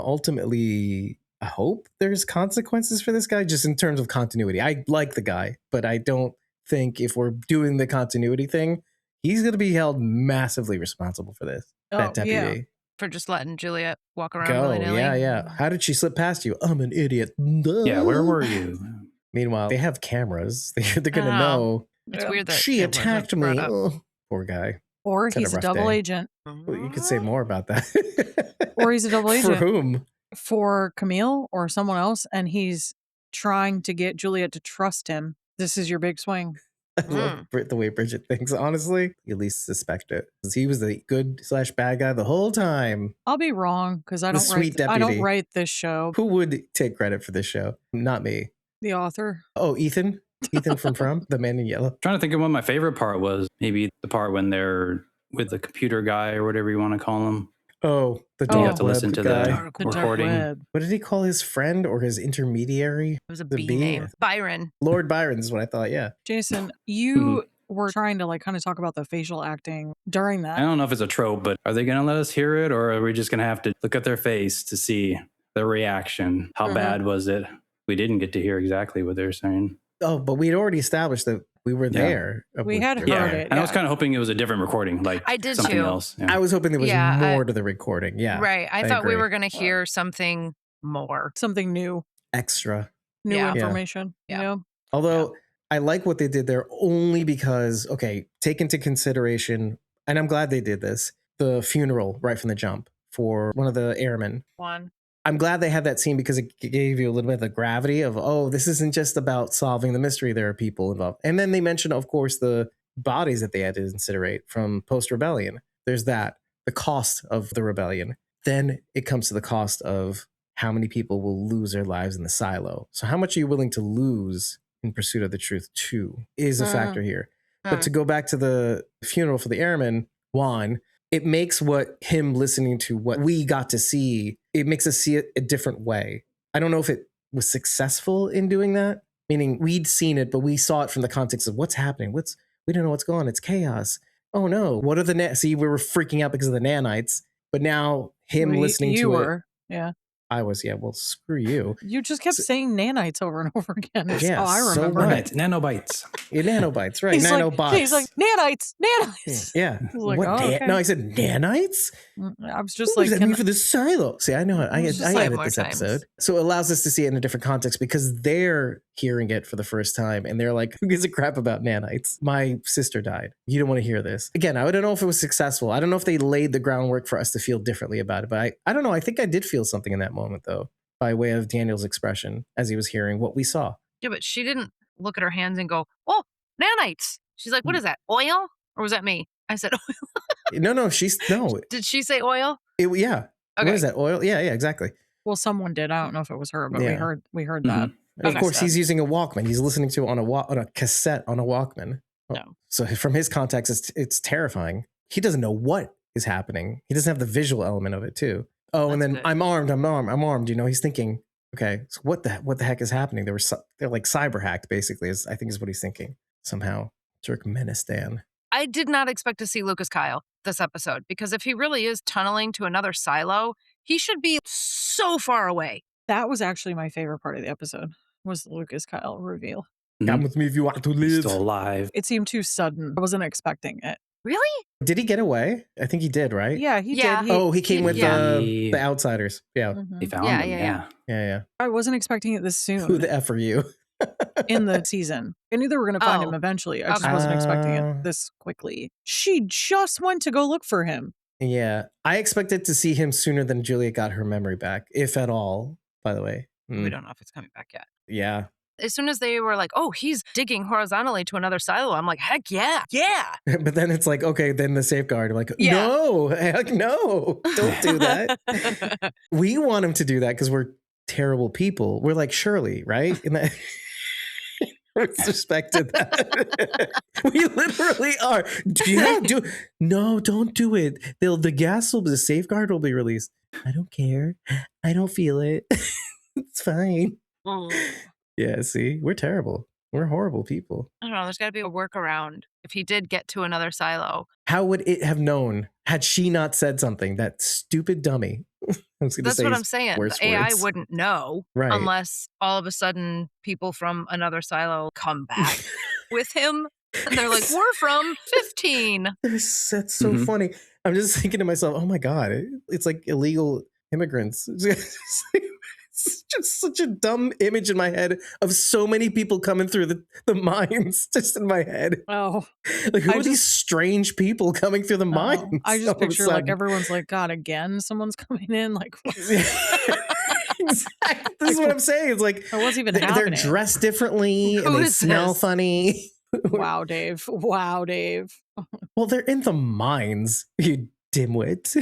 ultimately, I hope there's consequences for this guy just in terms of continuity. I like the guy, but I don't think if we're doing the continuity thing, he's going to be held massively responsible for this. That deputy. yeah. For just letting Juliet walk around Go. willy-nilly. Yeah. How did she slip past you? I'm an idiot. Duh. Yeah, where were you? Meanwhile, they have cameras. They're going to Oh. know. It's weird that She it wasn't attacked me. brought up. Oh, poor guy. Or Had a he's a rough double day. agent. Well, you could say more about that. Or he's a double agent. For whom? For Camille or someone else. And he's trying to get Juliet to trust him. This is your big swing. I love the way Bridget thinks, honestly. You at least suspect it. 'Cause he was the good/bad guy the whole time. I'll be wrong because I The don't sweet write. I don't deputy. write this show. Who would take credit for this show? Not me. The author. Oh, Ethan? Ethan from The Man in Yellow. Trying to think of what my favorite part was. Maybe the part when they're with the computer guy or whatever you want to call him. Oh, the You dark have to listen web to guy. the dark recording. web. What did he call his friend or his intermediary? It was a The B bee? name. Byron. Lord Byron is what I thought, yeah. Jason, you were trying to like kind of talk about the facial acting during that. I don't know if it's a trope, but are they going to let us hear it, or are we just going to have to look at their face to see their reaction? How bad was it? We didn't get to hear exactly what they're saying. Oh, but we'd already established that we were Yeah. there. We had heard Yeah, it. and I was kind of hoping it was a different recording, like I did something too. else. Yeah. I was hoping there was Yeah, more to the recording. Yeah. Right. I thought we agree. were going to hear something more. Something new. Extra. New Yeah. information. Yeah. Although I like what they did there only because, okay, take into consideration, and I'm glad they did this, the funeral right from the jump for one of the airmen. One. I'm glad they had that scene because it gave you a little bit of the gravity of, oh, this isn't just about solving the mystery. There are people involved. And then they mentioned, of course, the bodies that they had to incinerate from post-rebellion. There's that, the cost of the rebellion. Then it comes to the cost of how many people will lose their lives in the silo. So how much are you willing to lose in pursuit of the truth too is a factor here. But to go back to the funeral for the airman, Juan, it makes what him listening to what we got to see, it makes us see it a different way. I don't know if it was successful in doing that, meaning we'd seen it, but we saw it from the context of what's happening. We don't know what's going on. It's chaos. oh no, what are the see, we were freaking out because of the nanites, but now him listening you to were. it. Yeah. I was, yeah, well, screw you. You just kept saying nanites over and over again. That's how I so remember. what? Nanobites. Yeah, nanobites, right? He's Nanobots. He's like, nanites. Yeah. I was like, What? oh, okay. No, I said nanites? I was just What like, does that mean for the silo? See, I know I It's just edit like this more times. episode. So it allows us to see it in a different context because they're hearing it for the first time and they're like, who gives a crap about nanites? My sister died. You don't want to hear this. Again, I don't know if it was successful. I don't know if they laid the groundwork for us to feel differently about it, but I don't know. I think I did feel something in that moment though, by way of Daniel's expression as he was hearing what we saw. Yeah, but she didn't look at her hands and go, oh, nanites. She's like, what is that, oil? Or was that me? I said oil. No, no. Did she say oil? Yeah. Okay. What is that? Oil? Yeah, exactly. Well, someone did. I don't know if it was her, but Yeah. we heard that. And of course, he's using a Walkman. He's listening to it on a cassette on a Walkman. No. So from his context, it's terrifying. He doesn't know what is happening. He doesn't have the visual element of it too. Oh, and then good. I'm armed. You know, he's thinking, okay, so what the heck is happening? They're like cyber hacked, basically. I think is what he's thinking somehow. Turkmenistan. I did not expect to see Lukas Kyle this episode because if he really is tunneling to another silo, he should be so far away. That was actually my favorite part of the episode, was the Lukas Kyle reveal. Come with me if you want to live. Still alive. It seemed too sudden. I wasn't expecting it. Really? Did he get away? I think he did, right? Yeah, he did. He came with the outsiders. Yeah. He found them. Yeah. I wasn't expecting it this soon. Who the F are you? In the season. I knew they were going to find him eventually. I just wasn't expecting it this quickly. She just went to go look for him. Yeah. I expected to see him sooner than Juliet got her memory back, if at all, by the way. We don't know if it's coming back yet. Yeah. As soon as they were like, oh, he's digging horizontally to another silo, I'm like, heck yeah. But then it's like, okay, then the safeguard. I'm like, Yeah. no, heck no, don't do that. We want him to do that because we're terrible people. We're like Shirley, right? In that with respect to that. We literally are. Yeah, no, don't do it. The safeguard will be released. I don't care. I don't feel it. It's fine. Yeah, see, we're terrible. We're horrible people. I don't know. There's got to be a workaround if he did get to another silo. How would it have known had she not said something? That stupid dummy. That's what I'm saying. The AI wouldn't know unless all of a sudden people from another silo come back with him. And they're like, we're from 15. That's so funny. I'm just thinking to myself, oh my God, it's like illegal immigrants. It's just such a dumb image in my head of so many people coming through the mines just in my head. Oh. Like, who are these strange people coming through the mines? I all just of a picture like sudden? everyone's like, God, again, someone's coming in. Like, what? Exactly. This is what I'm saying. It's like, what's even they're happening? dressed differently and Who they is smell this? funny. Wow, Dave. Wow, Dave. Well, they're in the mines, you dimwit.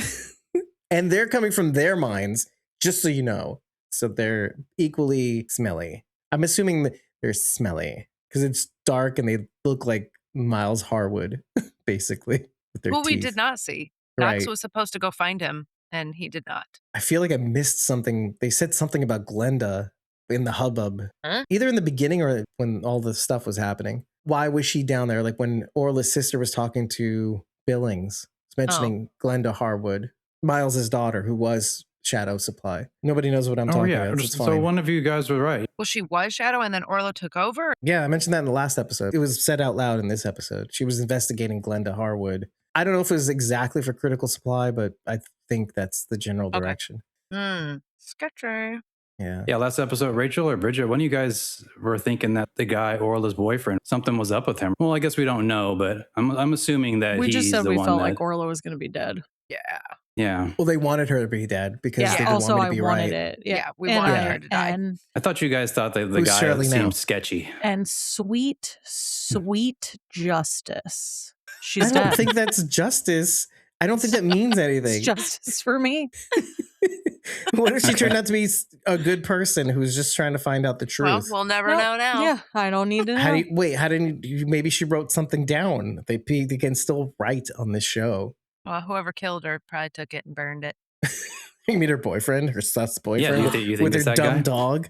And they're coming from their mines, just so you know. So they're equally smelly. I'm assuming that they're smelly because it's dark and they look like Miles Harwood, basically. With their Who we teeth. did not see. Knox Right. was supposed to go find him, and he did not. I feel like I missed something. They said something about Glenda in the hubbub, Huh? either in the beginning or when all the stuff was happening. Why was she down there? Like when Orla's sister was talking to Billings, mentioning Glenda Harwood, Miles's daughter, who was Shadow Supply. Nobody knows what I'm talking about. It's So fine. one of you guys were right. Well, she was Shadow, and then Orla took over. Yeah, I mentioned that in the last episode. It was said out loud in this episode. She was investigating Glenda Harwood. I don't know if it was exactly for Critical Supply, but I think that's the general direction. Sketchy. Yeah. Yeah, last episode, Rachel or Bridget, one of you guys were thinking that the guy, Orla's boyfriend, something was up with him. Well, I guess we don't know, but I'm assuming that We he's just said the we one felt that, like Orla was going to be dead. Yeah. Yeah. Well, they wanted her to be dead because they didn't also want me to I be wanted right. it. Yeah, we And wanted I- her to die. And, I thought you guys thought that the Who's guy Shirley now? seemed sketchy. and sweet justice. She's I don't dead. think that's justice. I don't think that means anything. It's justice for me. What if she turned out to be a good person who's just trying to find out the Well, truth? we'll never know now. Yeah, I don't need to know. How didn't you, maybe she wrote something down. They can still write on this show. Well, whoever killed her probably took it and burned it. You meet her boyfriend, her sus boyfriend, Yeah, you think with it's her that dumb guy? dog.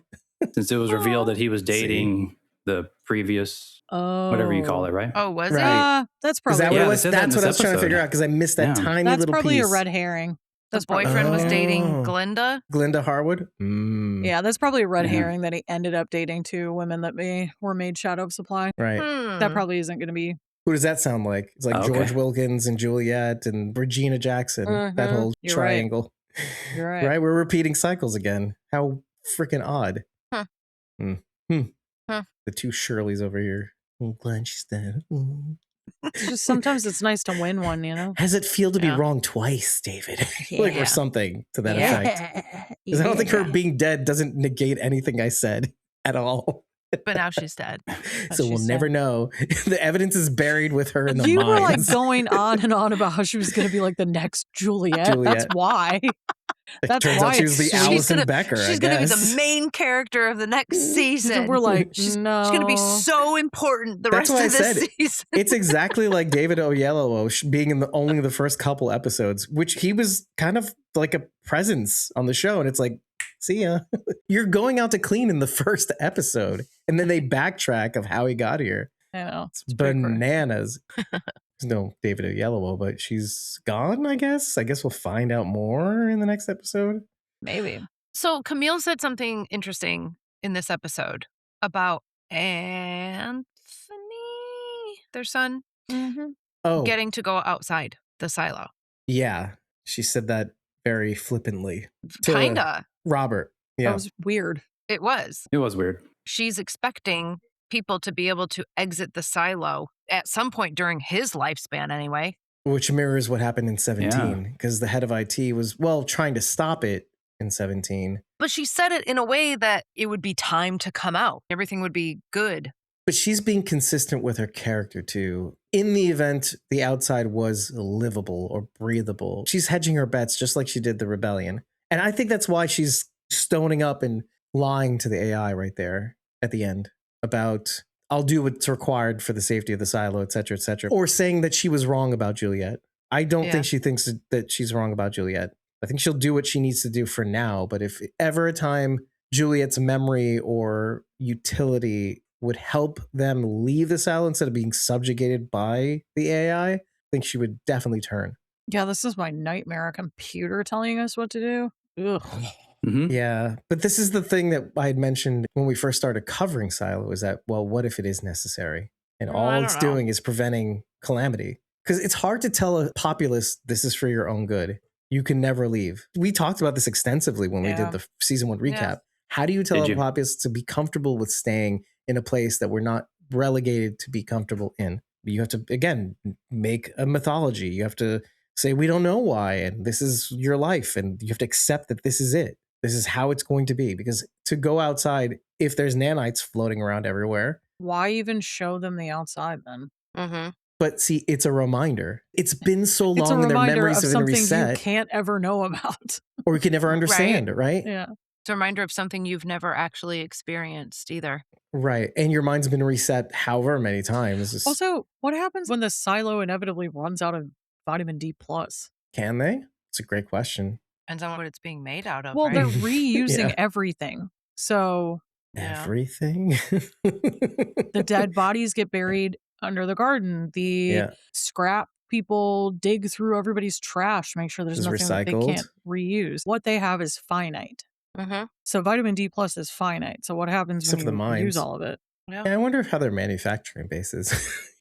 Since it was revealed that he was dating the previous, whatever you call it, right? Oh, was Right. it? That's Is probably that what Yeah, it they was? said that in That's what this I was trying to episode. figure out because I missed that Yeah. tiny that's little probably piece. a red herring. The That's probably boyfriend was dating Oh. Glinda. Glinda Harwood. Mm. Yeah, that's probably a red Yeah. herring that he ended up dating two women that were made Shadow of Supply. Right. That probably isn't going to be. Who does that sound like? It's like Oh, okay. George Wilkins and Juliet and Regina Jackson. That Mhm. whole You're right. triangle. You're right. Right? We're repeating cycles again. How freaking odd. Huh. Huh. The two Shirleys over here. I'm glad she's dead. It's just sometimes it's nice to win one, you know? How does it feel to be Yeah. wrong twice, David? Like, Yeah. or something to that Yeah. effect. Because I don't think her being dead doesn't negate anything I said at all. But now she's dead. So we'll she's never know. The evidence is buried with her in the You were like mines. going on and on about how she was going to be like the next Juliet. Juliet. That's why. That's Turns why out she was the it's- Allison Becker, I She's gonna be guess. the main character of the next season. We're like, she's no. gonna be so important the That's rest why of I this said season. it's exactly like David Oyelowo being in only the first couple episodes, which he was kind of like a presence on the show. And it's like, see ya. You're going out to clean in the first episode. And then they backtrack of how he got here. I know. It's bananas. There's no David Oyelowo, but she's gone, I guess. I guess we'll find out more in the next episode. Maybe. So Camille said something interesting in this episode about Anthony, their son, Oh, getting to go outside the silo. yeah. She said that very flippantly. to Kinda. Robert. Yeah. That was weird. It was. It was weird. She's expecting people to be able to exit the silo at some point during his lifespan anyway. Which mirrors what happened in 17, because the head of IT was, well, trying to stop it in 17. But she said it in a way that it would be time to come out. Everything would be good. But she's being consistent with her character too. In the event the outside was livable or breathable, she's hedging her bets just like she did the rebellion. And I think that's why she's stoning up and lying to the AI right there at the end about, I'll do what's required for the safety of the silo, et cetera, et cetera. Or saying that she was wrong about Juliet. I don't think she thinks that she's wrong about Juliet. I think she'll do what she needs to do for now. But if ever a time Juliet's memory or utility would help them leave the silo instead of being subjugated by the AI, I think she would definitely turn. Yeah, this is my nightmare. A computer telling us what to do. Ugh. Yeah. But this is the thing that I had mentioned when we first started covering Silo is that, well, what if it is necessary? And I all don't it's know. doing is preventing calamity. Because it's hard to tell a populace this is for your own good. You can never leave. We talked about this extensively when we Yeah. did the season 1 recap. Yeah. How do you tell Did a you? populace to be comfortable with staying in a place that we're not relegated to be comfortable in? You have to, again, make a mythology. You have to say, we don't know why, and this is your life, and you have to accept that this is it. This is how it's going to be. Because to go outside, if there's nanites floating around everywhere, Why even show them the outside then? Mm-hmm. but see, it's a reminder. It's been so It's a long, and their reminder memories of have been something reset, you can't ever know about. or we can never understand, right? Yeah. It's a reminder of something you've never actually experienced either. Right. And your mind's been reset however many times. It's- Also, what happens when the silo inevitably runs out of vitamin D plus? Can they? It's a great question. Depends on what it's being made out of. Well, right? they're reusing Yeah. everything. So Everything? the dead bodies get buried under the garden. The Yeah. scrap people dig through everybody's trash, make sure there's It's nothing that they recycled. can't reuse. What they have is finite. Mm-hmm. So vitamin D plus is finite. So what happens Except for when the you mines. use all of it? Yeah. Yeah, I wonder how their manufacturing base is.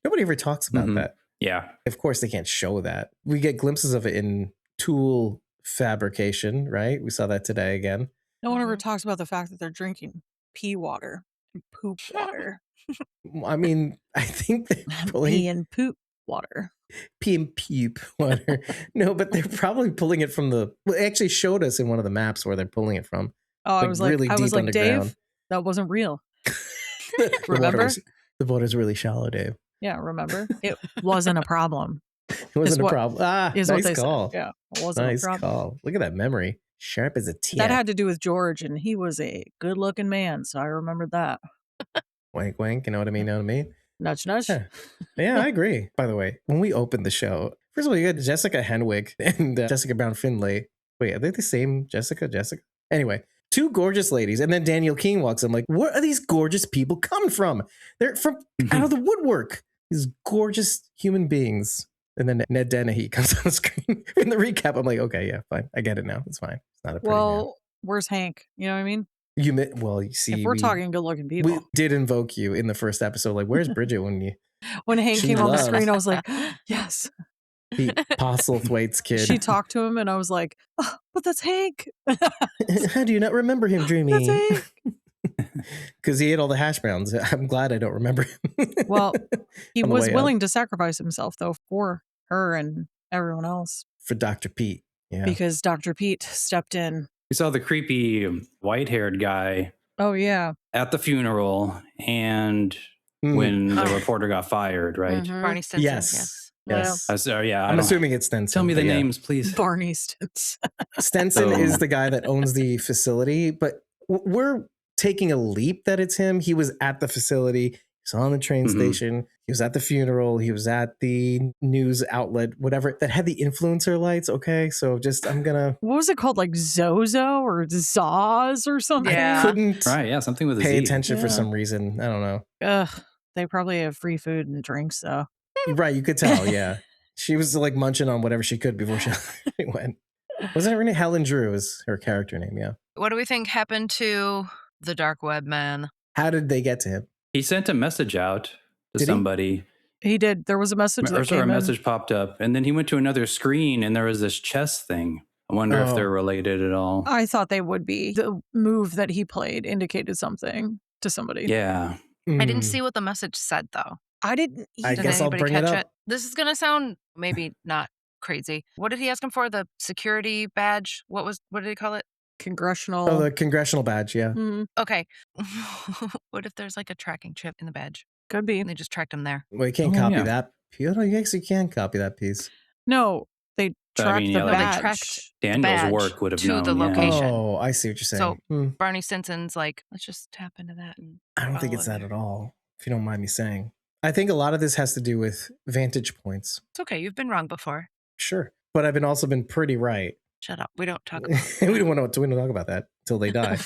Nobody ever talks about Mhm. that. Yeah. Of course, they can't show that. We get glimpses of it in tool fabrication, right? We saw that today again. No one ever talks about the fact that they're drinking pee water and poop water. I mean, I think they're Pee pulling and poop water. pee and puke water. No, but they're probably pulling it from the. Well, it actually showed us in one of the maps where they're pulling it from. Oh, I was like, really I was deep like, underground. Dave, that wasn't real. The Remember? the water's really shallow, Dave. Yeah, remember? It wasn't a problem. It wasn't a what- problem. Ah, is what nice they said. call. Yeah, it wasn't a Nice problem. call. Look at that memory. Sharp as a T. That had to do with George, and he was a good-looking man, so I remembered that. Wink, wink. You know what I mean? Know what I mean? Nudge, nudge. Yeah, I agree. By the way, when we opened the show, first of all, you had Jessica Henwick and Jessica Brown Finlay. Wait, are they the same Jessica? Anyway, two gorgeous ladies. And then Daniel Keene walks in. I'm like, where are these gorgeous people coming from? They're from out of the woodwork. These gorgeous human beings. And then Ned Dennehy comes on the screen in the recap. I'm like, okay, yeah, fine. I get it now. It's fine. It's not a pretty man. Where's Hank? You know what I mean? You see, if we're talking good-looking people, we did invoke you in the first episode. Like, where's Bridget when Hank came on the screen? I was like, yes, Pete Postlethwaite's kid. She talked to him, and I was like, oh, but that's Hank. How do you not remember him, Dreamy? That's Hank. Because he ate all the hash browns. I'm glad I don't remember him. Well, he was willing to sacrifice himself, though, for her and everyone else. For Dr. Pete, yeah. Because Dr. Pete stepped in. We saw the creepy white-haired guy. Oh, yeah. At the funeral, and when the reporter got fired, right? Mm-hmm. Barney Stinson. Yes. I'm assuming it's Stinson. Tell me the names, please. Barney Stinson. Stenson is the guy that owns the facility, but we're taking a leap that it's him. He was at the facility. He was on the train station. He was at the funeral. He was at the news outlet, whatever, that had the influencer lights. Okay, so what was it called? Like Zozo or Zaz or something? Yeah. I couldn't something with a pay Z. attention for some reason. I don't know. Ugh, they probably have free food and drinks, though. Right, you could tell, yeah. She was like munching on whatever she could before she went. Wasn't it really Helen Drew is her character name, yeah. What do we think happened to the dark web man? How did they get to him? He sent a message out to somebody. He did. There was a message that came a in. message popped up, and then he went to another screen, and there was this chess thing. I wonder if they're related at all. I thought they would be. The move that he played indicated something to somebody. Yeah. I didn't see what the message said, though. I didn't either. I guess I'll bring it up. This is going to sound maybe not crazy. What did he ask him for? The security badge? What did he call it? Congressional. Oh, the congressional badge, yeah. Mm-hmm. Okay. What if there's like a tracking chip in the badge? Could be. And they just tracked him there. Well, you can't copy that. You actually can copy that piece. No, they tracked the badge. They tracked Daniel's work would have to known the location. Oh, I see what you're saying. So Barney Stinson's like, let's just tap into that. And I don't think it's that at all, if you don't mind me saying. I think a lot of this has to do with vantage points. It's okay. You've been wrong before. Sure. But I've also been pretty right. Shut up. We don't talk about we don't talk about that until they die.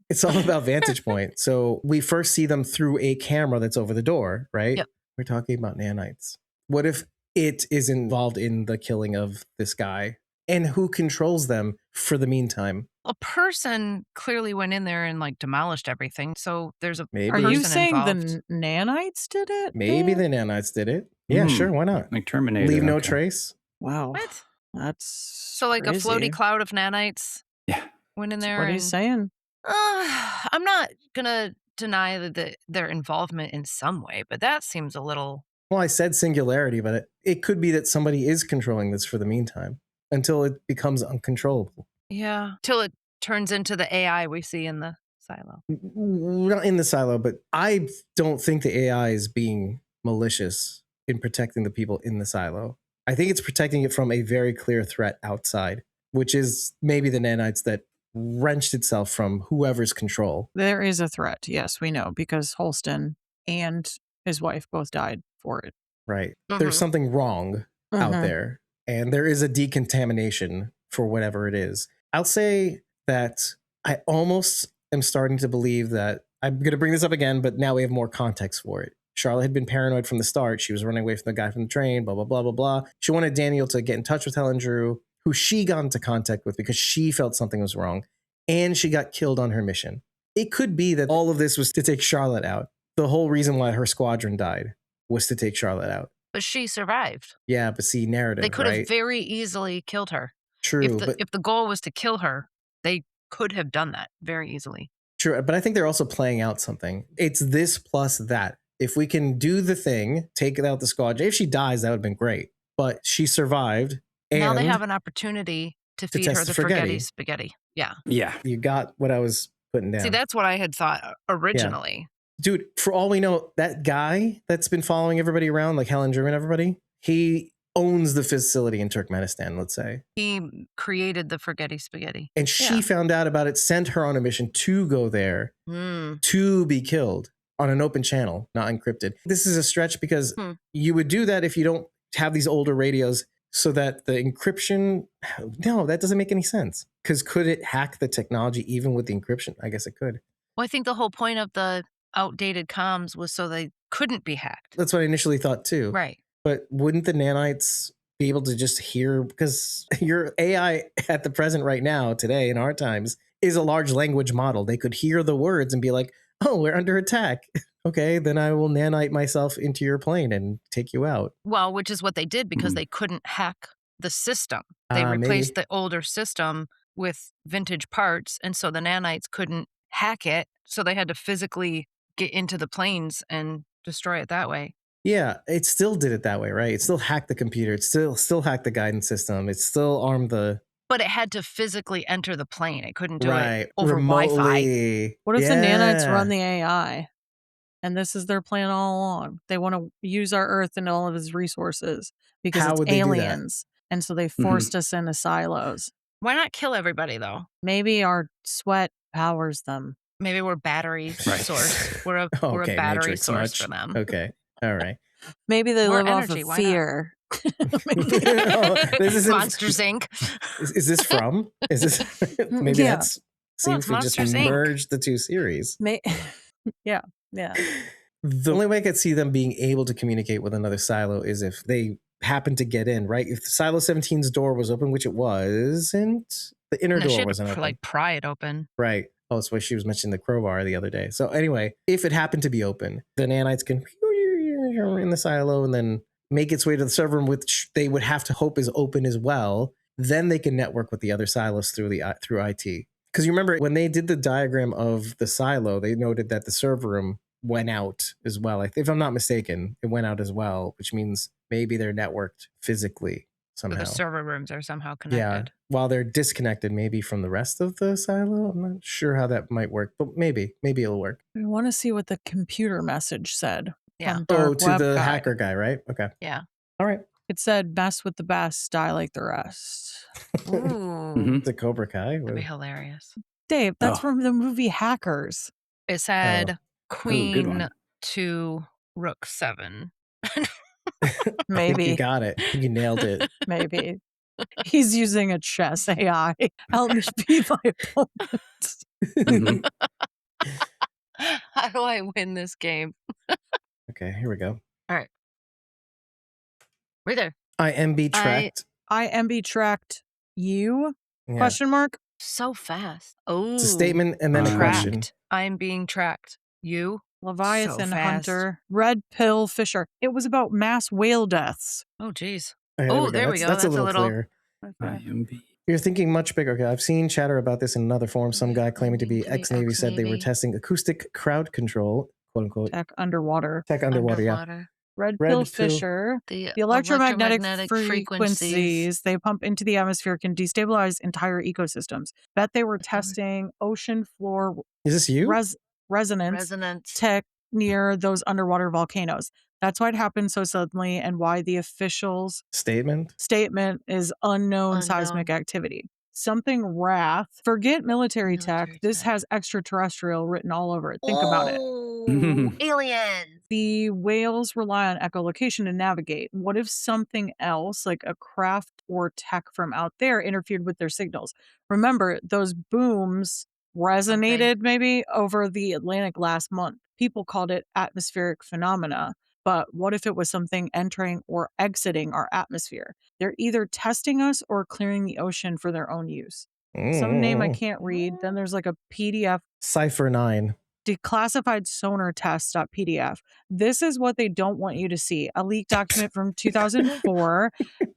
It's all about vantage point. So we first see them through a camera that's over the door, right? Yep. We're talking about nanites. What if it is involved in the killing of this guy? And who controls them for the meantime? A person clearly went in there and like demolished everything. So there's a Maybe. Are you saying involved. the nanites did it? Maybe the nanites did it. Yeah, sure. Why not? Like Terminator. Leave no trace. Wow. What? That's so like crazy. a floaty cloud of nanites. Yeah. Went in there. That's what he's saying. I'm not gonna deny their involvement in some way, but that seems a little. Well, I said singularity, but it could be that somebody is controlling this for the meantime until it becomes uncontrollable. Yeah, till it turns into the AI we see in the silo. Not in the silo, but I don't think the AI is being malicious in protecting the people in the silo. I think it's protecting it from a very clear threat outside, which is maybe the nanites that wrenched itself from whoever's control. There is a threat. Yes, we know, because Holston and his wife both died for it. Right. There's something wrong out there, and there is a decontamination for whatever it is. I'll say that I almost am starting to believe that I'm going to bring this up again, but now we have more context for it. Charlotte had been paranoid from the start. She was running away from the guy from the train, blah, blah, blah, blah, blah. She wanted Daniel to get in touch with Helen Drew, who she got into contact with because she felt something was wrong, and she got killed on her mission. It could be that all of this was to take Charlotte out. The whole reason why her squadron died was to take Charlotte out. But she survived. Yeah, but see, narrative, they could right? have very easily killed her. True. If the goal was to kill her, they could have done that very easily. True, but I think they're also playing out something. It's this plus that. If we can do the thing, take out the squadron. If she dies, that would have been great. But she survived. And now they have an opportunity to feed her the Forgetti spaghetti. Yeah. Yeah. You got what I was putting down. See, that's what I had thought originally. Yeah. Dude, for all we know, that guy that's been following everybody around, like Helen Drew and everybody, he owns the facility in Turkmenistan, let's say. He created the Forgetti spaghetti. And she found out about it, sent her on a mission to go there to be killed on an open channel, not encrypted. This is a stretch because you would do that if you don't have these older radios so that the encryption, no, that doesn't make any sense. Because could it hack the technology even with the encryption? I guess it could. Well, I think the whole point of the outdated comms was so they couldn't be hacked. That's what I initially thought too. Right. But wouldn't the nanites be able to just hear, because your AI at the present right now, today in our times, is a large language model. They could hear the words and be like, oh, we're under attack. Okay, then I will nanite myself into your plane and take you out. Well, which is what they did because they couldn't hack the system. They replaced the older system with vintage parts, and so the nanites couldn't hack it, so they had to physically get into the planes and destroy it that way. Yeah, it still did it that way, right? It still hacked the computer. It still hacked the guidance system. It still armed the... But it had to physically enter the plane. It couldn't do right. it over remotely. Wi-Fi. What if the nanites run the AI? And this is their plan all along. They want to use our Earth and all of its resources because it's aliens. And so they forced us into silos. Why not kill everybody, though? Maybe our sweat powers them. Maybe we're battery source. We're a battery Matrix source much. for them. Okay. All right. Maybe they More live energy, off why of fear. This isn't- Monsters Inc. Is this from? Is this maybe Yeah. that's seems we just Monsters, Inc. merged the two series. Yeah. The only way I could see them being able to communicate with another silo is if they happen to get in, right? If Silo 17's door was open, which it wasn't, the inner And they door should wasn't open. like pry it open. Right. Oh, that's why she was mentioning the crowbar the other day. So anyway, if it happened to be open, the nanites can in the silo and then make its way to the server room, which they would have to hope is open as well. Then they can network with the other silos through IT. Because you remember when they did the diagram of the silo, they noted that the server room went out as well. If I'm not mistaken, it went out as well, which means maybe they're networked physically somehow. So the server rooms are somehow connected. Yeah, while they're disconnected maybe from the rest of the silo. I'm not sure how that might work, but maybe it'll work. We want to see what the computer message said. Yeah. From Oh, Dark to Web the Guy. hacker guy, right? Okay. Yeah. All right. It said, "Mess with the best, die like the rest." Ooh. The Cobra Kai. That'd be hilarious. Dave, that's from the movie Hackers. It said good Queen one. to Rook 7. Maybe. You got it. You nailed it. Maybe. He's using a chess AI. Help me beat my opponent. How do I win this game? Okay, here we go. All right. Right there. IMB tracked. IMB tracked you? Yeah. Question mark? So fast. Oh. It's a statement and then a question. I'm being tracked. You? Leviathan So fast. Hunter. Red Pill Fisher. It was about mass whale deaths. Oh, geez. Okay, Oh, there we go. That's a little clearer. IMB. You're thinking much bigger. Okay, I've seen chatter about this in another forum. Some guy claiming to be ex-Navy said they were testing acoustic crowd control, quote unquote. Tech underwater. Tech underwater, yeah. Red Pill Fisher. The electromagnetic frequencies they pump into the atmosphere can destabilize entire ecosystems. Bet they were testing ocean floor Is this you? resonance tech near those underwater volcanoes. That's why it happened so suddenly and why the official's statement is unknown seismic activity. Something Wrath. Forget military tech. This has extraterrestrial written all over it. Think about it. Aliens. The whales rely on echolocation to navigate. What if something else, like a craft or tech from out there, interfered with their signals? Remember, those booms resonated maybe over the Atlantic last month. People called it atmospheric phenomena. But what if it was something entering or exiting our atmosphere? They're either testing us or clearing the ocean for their own use. Some name I can't read. Then there's like a PDF. Cipher 9. Declassified sonar test.pdf. This is what they don't want you to see. A leaked document from 2004.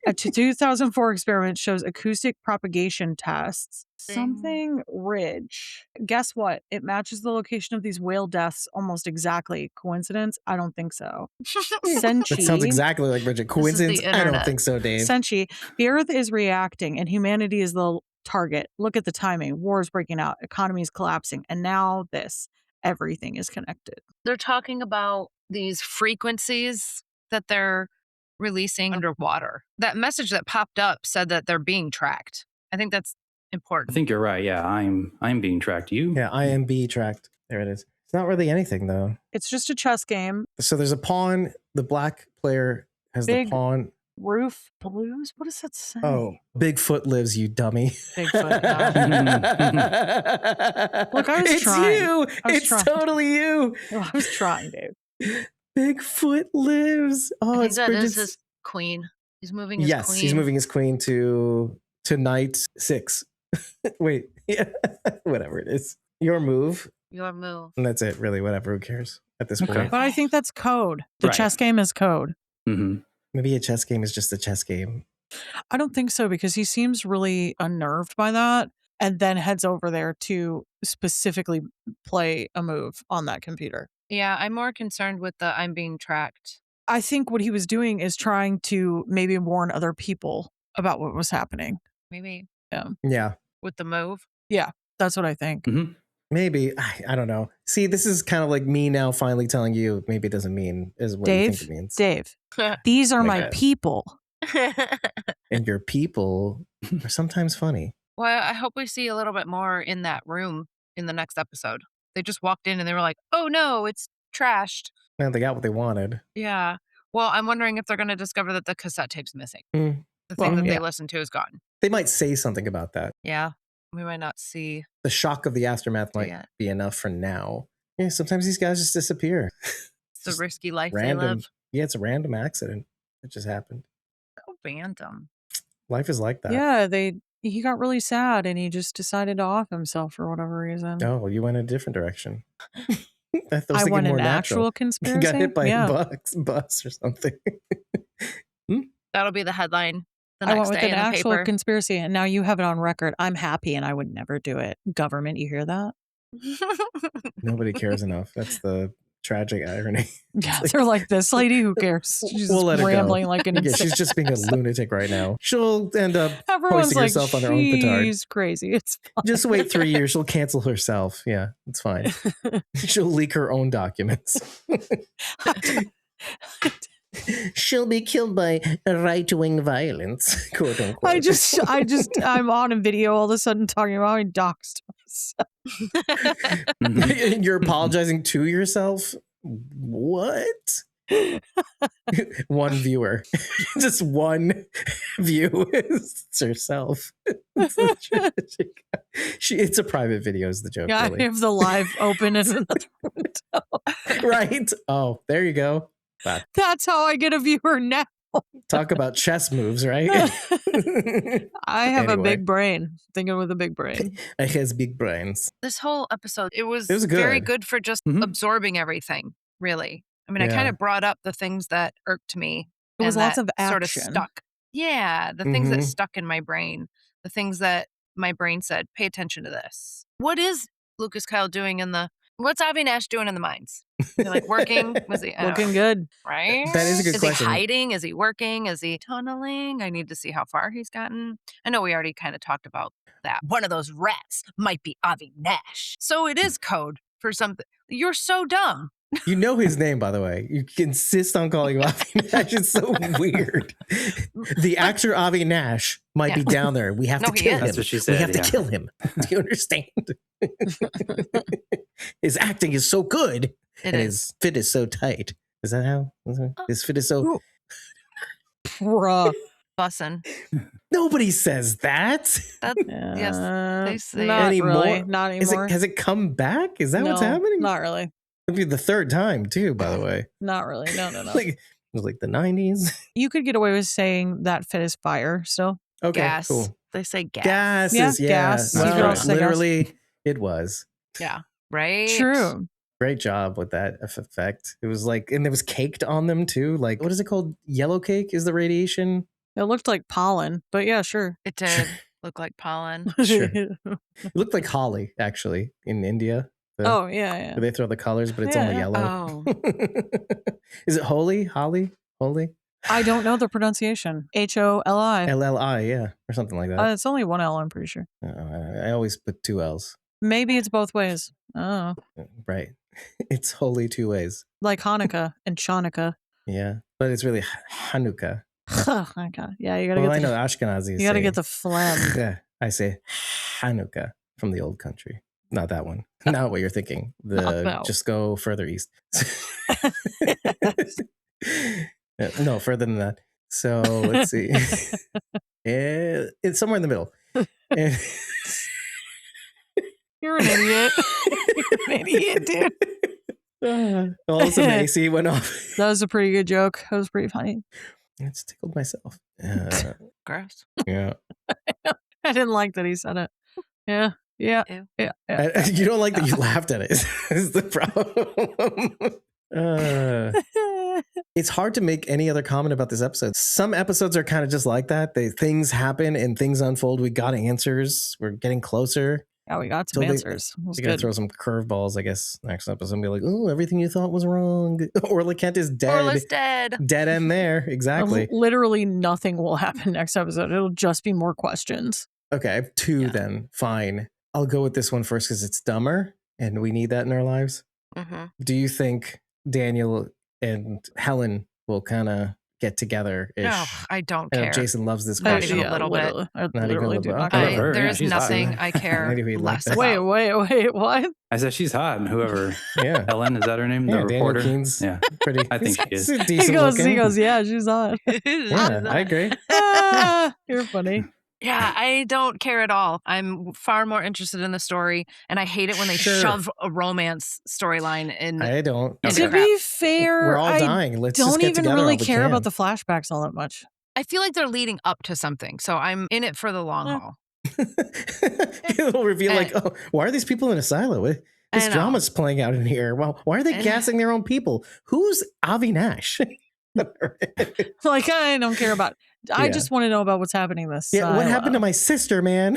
A 2004 experiment shows acoustic propagation tests. Something Ridge. Guess what? It matches the location of these whale deaths almost exactly. Coincidence? I don't think so. Senchi. That sounds exactly like Bridget. Coincidence? I don't think so, Dave. Senchi. The Earth is reacting and humanity is the target. Look at the timing. Wars breaking out. Economies collapsing. And now this. Everything is connected. They're talking about these frequencies that they're releasing underwater. That message that popped up said that they're being tracked. I think that's important. I think you're right. Yeah, I'm being tracked. You? Yeah, IMB tracked. There it is. It's not really anything though. It's just a chess game. So there's a pawn. The black player has Big the pawn. Roof blues? What does that say? Oh, Bigfoot lives, you dummy. Bigfoot. Look, I was it's trying. you. It's totally you. I was trying, dude. Bigfoot lives. Oh, I think it's that Bridget's. is his queen. He's moving his Yes, queen. he's moving his queen to night 6. Wait, yeah, whatever it is. Your move. Your move. And that's it, really. Whatever. Who cares at this point? But I think that's code. The chess game is code. Mm-hmm. Maybe a chess game is just a chess game. I don't think so because he seems really unnerved by that and then heads over there to specifically play a move on that computer. Yeah, I'm more concerned with the I'm being tracked. I think what he was doing is trying to maybe warn other people about what was happening. Maybe. Yeah. Yeah. With the move. Yeah, that's what I think. Mm-hmm. Maybe. I don't know. See, this is kind of like me now finally telling you maybe it doesn't mean is what you think it means. Dave, these are my Okay. people. And your people are sometimes funny. Well, I hope we see a little bit more in that room in the next episode. They just walked in and they were like, oh no, it's trashed. Well, they got what they wanted. Yeah. Well, I'm wondering if they're going to discover that the cassette tape's missing. Mm. The thing that yeah. they listened to is gone. They might say something about that. Yeah. We might not see. The shock of the aftermath might be enough for now. Yeah, sometimes these guys just disappear. It's a risky life they Random. live. Yeah, it's a random accident. It just happened. So random. Life is like that. Yeah, he got really sad and he just decided to off himself for whatever reason. Oh, well, you went a different direction. I was I thinking went more an natural. actual conspiracy. You got hit by Yeah. a bus or something. That'll be the headline the I next went with day an in the actual paper. conspiracy, and now you have it on record. I'm happy, and I would never do it. Government, you hear that? Nobody cares enough. That's the tragic irony. Yeah, they're like, this lady, who cares? She's We'll let her go. rambling like an Yeah, insane. she's just being a lunatic right now. She'll end up Everyone's hoisting like, herself on her own petard. she's crazy. It's fine. Just wait 3 years. She'll cancel herself. Yeah, it's fine. She'll leak her own documents. She'll be killed by right-wing violence, quote unquote. I'm on a video all of a sudden talking about how I doxed myself. You're apologizing to yourself? What? One viewer. Just one view is herself. It's so tragic. It's a private video is the joke. Yeah, really. I have the live open in another window. Right? Oh, there you go. Wow. That's how I get a viewer now. Talk about chess moves, right? I have a Anyway. big brain. Thinking with a big brain. I has big brains. This whole episode, it was It was very good. good for just absorbing everything, really. I mean, I Yeah. kind of brought up the things that irked me. It was and lots that of sort of action. stuck. Yeah, the things that Mhm. stuck in my brain, the things that my brain said, pay attention to this. What is Lucas Kyle doing what's Avi Nash doing in the mines? Is he like working? Was he I don't Looking know. good. Right? That is a good Is question. he hiding? Is he working? Is he tunneling? I need to see how far he's gotten. I know we already kind of talked about that. One of those rats might be Avi Nash. So it is code for something. You're so dumb. You know his name, by the way. You insist on calling him Avi Nash. It's so weird. The actor Avi Nash might be down there. We have No, to he kill is. him. That's what she We said, have to yeah. kill him. Do you understand? His acting is so good, It and is. his fit is so tight. Is that how? His fit is so. Bruh. Bussin'. Nobody says that Yes, they say Not it. really. Not Is anymore. has it come back? Is that what's No, happening? Not really. It'll be the third time too. By the way, Not really. No. like it was like the 90s. You could get away with saying that fit is fire still. Okay, Gas. cool. They say gas. Gases, Yeah, yeah. gas. Well, You could also say gas. literally, it was. Yeah. Right? True. Great job with that effect. It was like, and it was caked on them too. Like, what is it called? Yellow cake is the radiation. It looked like pollen, but yeah, sure. It did look like pollen. Sure. It looked like holly, actually, in India. Oh, yeah. Where they throw the colors, but it's Yeah, only yeah. yellow. Oh. Is it holy? Holly? Holy? I don't know the pronunciation. HOLI. LLI, yeah. Or something like that. It's only one L, I'm pretty sure. I always put 2 L's. Maybe it's both ways. Oh. Right. It's holy 2 ways. Like Hanukkah and Chanukah. Yeah. But it's really Hanukkah. Oh my God. Yeah, you gotta Well, get I the, know Ashkenazis. you gotta say- get the phlegm. Yeah. I say Hanukkah from the old country. Not that one. Not what you're thinking. No. Just go further east. No, further than that. So let's see. It's somewhere in the middle. And You're an idiot. You're an idiot, dude. all of a sudden AC went off. That was a pretty good joke. That was pretty funny. It's tickled myself. Gross. Yeah. I didn't like that he said it. Yeah. Yeah. Yeah. You don't like that you laughed at it. Is the problem. It's hard to make any other comment about this episode. Some episodes are kind of just like that. Things happen and things unfold. We got answers. We're getting closer. Yeah, we got some answers. We got to throw some curveballs, I guess, next episode and be like, oh, everything you thought was wrong. Orla Kent is dead. Orla's dead. Dead end there. Exactly. Literally nothing will happen next episode. It'll just be more questions. Okay, I have two then. Fine. I'll go with this one first because it's dumber and we need that in our lives. Mm-hmm. Do you think Daniel and Helen will kind of get together? No, I don't care. Jason loves this Not question. even a little bit. Not even a little bit. There is nothing I care less about. Wait, what? I said she's hot, and whoever, Ellen, is that her name? Yeah, The reporter. Daniel Keene's pretty. I think she is. Decent he goes, yeah, she's hot. Yeah, I agree. You're funny. Yeah, I don't care at all. I'm far more interested in the story, and I hate it when they shove a romance storyline in. I don't. To be fair, we're all dying. Let's just don't get even together really all we care can. about the flashbacks all that much. I feel like they're leading up to something, so I'm in it for the long haul. It'll reveal like, oh, why are these people in a silo? This drama's playing out in here. Well, why are they gassing their own people? Who's Avi Nash? Like, I don't care about. I just want to know about what's happening this. Yeah, what happened to my sister, man?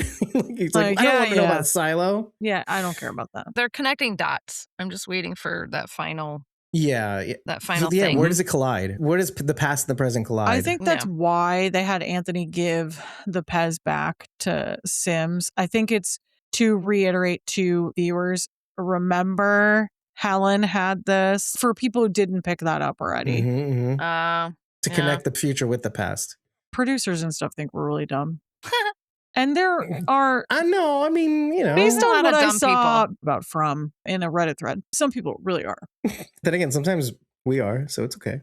He's like, I don't want to know about Silo. Yeah, I don't care about that. They're connecting dots. I'm just waiting for that final. Yeah, that final thing. Where does it collide? Where does the past and the present collide? I think that's why they had Anthony give the Pez back to Sims. I think it's to reiterate to viewers, remember Helen had this, for people who didn't pick that up already. To connect the future with the past. Producers and stuff think we're really dumb. And there are... I know, I mean, you know. Based on what I saw about From in a Reddit thread, some people really are. Then again, sometimes we are, so it's okay.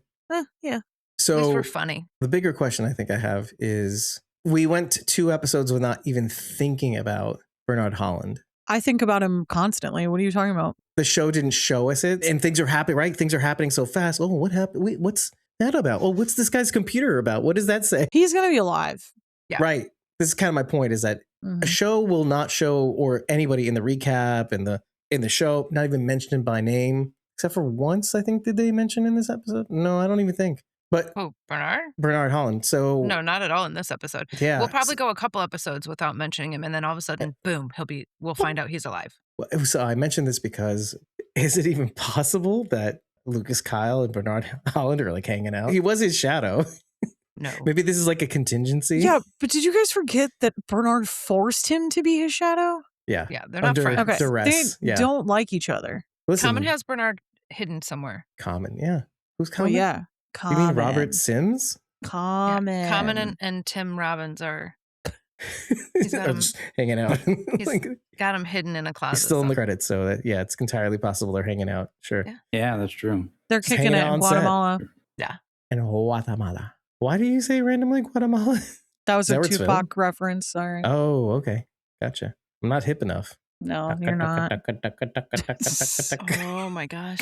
Yeah. So at least we're funny. The bigger question I think I have is, we went 2 episodes without even thinking about Bernard Holland. I think about him constantly. What are you talking about? The show didn't show us it, and things are happening, right? Things are happening so fast. Oh, what happened? Wait, what's that about? Oh, what's this guy's computer about? What does that say? He's going to be alive. Yeah. Right. This is kind of my point, is that a show will not show, or anybody in the recap and in the show, not even mentioned by name, except for once, I think. Did they mention in this episode? No, I don't even think. But Bernard Holland. So no, not at all in this episode. Yeah. We'll probably go a couple episodes without mentioning him, and then all of a sudden, boom, we'll find out he's alive. So I mentioned this because, is it even possible that Lukas Kyle and Bernard Holland are like hanging out? He was his shadow. No. Maybe this is like a contingency. Yeah, but did you guys forget that Bernard forced him to be his shadow? Yeah. Yeah, they're not friends. Okay. Duress. They don't like each other. Listen, Common has Bernard hidden somewhere. Common, yeah. Who's Common? Well, yeah. Common. You mean Robert Sims? Common. Yeah, Common and Tim Robbins are. He's got him, just hanging out. He's got him hidden in a closet. He's still in the credits, so that, yeah, it's entirely possible they're hanging out. Sure. Yeah, that's true. They're kicking it in Guatemala. Yeah. In Guatemala. Why do you say randomly Guatemala? That was a Tupac reference. Sorry. Oh, okay. Gotcha. I'm not hip enough. No, you're not. Oh my gosh.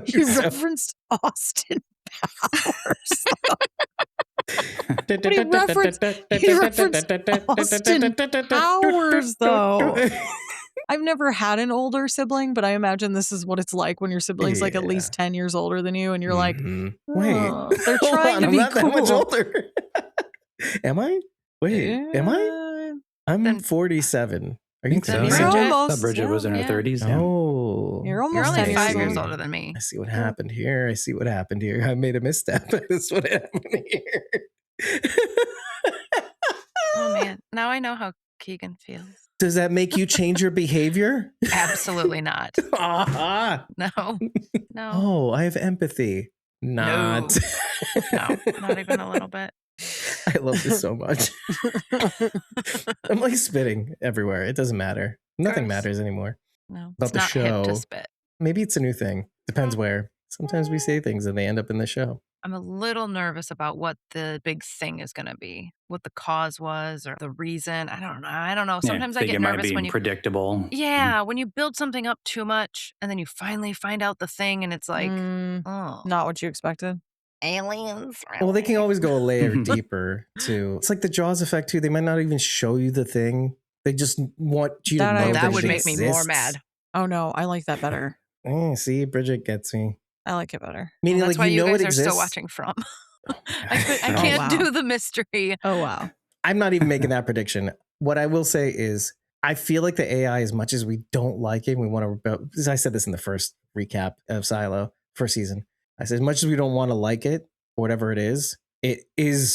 You referenced Austin Powers. He referenced Austin Powers, though. I've never had an older sibling, but I imagine this is what it's like when your sibling's like at least 10 years older than you, and you're like, Wait, they're trying to be I'm not cool. that much older. Am I? Wait, am I? I'm 47. Are you So, serious? You're almost. Bridget was in her 30s. Yeah. Oh, You're almost only 10 5 years years old. older than me. I see what happened here. I made a misstep. That's what happened here. Oh man, now I know how Keegan feels. Does that make you change your behavior? Absolutely not. No. Oh, I have empathy. Not. No, not even a little bit. I love this so much. I'm like spitting everywhere. It doesn't matter. Nothing matters anymore. No, About it's the not show. hip to spit. Maybe it's a new thing. Depends where. Sometimes we say things and they end up in the show. I'm a little nervous about what the big thing is going to be, what the cause was or the reason. I don't know. Sometimes I get it might nervous be when you predictable. Yeah, when you build something up too much and then you finally find out the thing and it's like, oh, Not what you expected. aliens. Well, they can always go a layer deeper too. It's like the Jaws effect too. They might not even show you the thing. They just want you to know that that would it make me more exists. mad. Oh no, I like that better. See, Bridget gets me. I like it better. Meaning, That's like, why you know guys it are still exists. watching From. I Oh, can't wow. do the mystery. Oh wow. I'm not even making that prediction. What I will say is, I feel like the AI, as much as we don't like it, we want to. I said this in the first recap of Silo, first season. I said, as much as we don't want to like it, whatever it is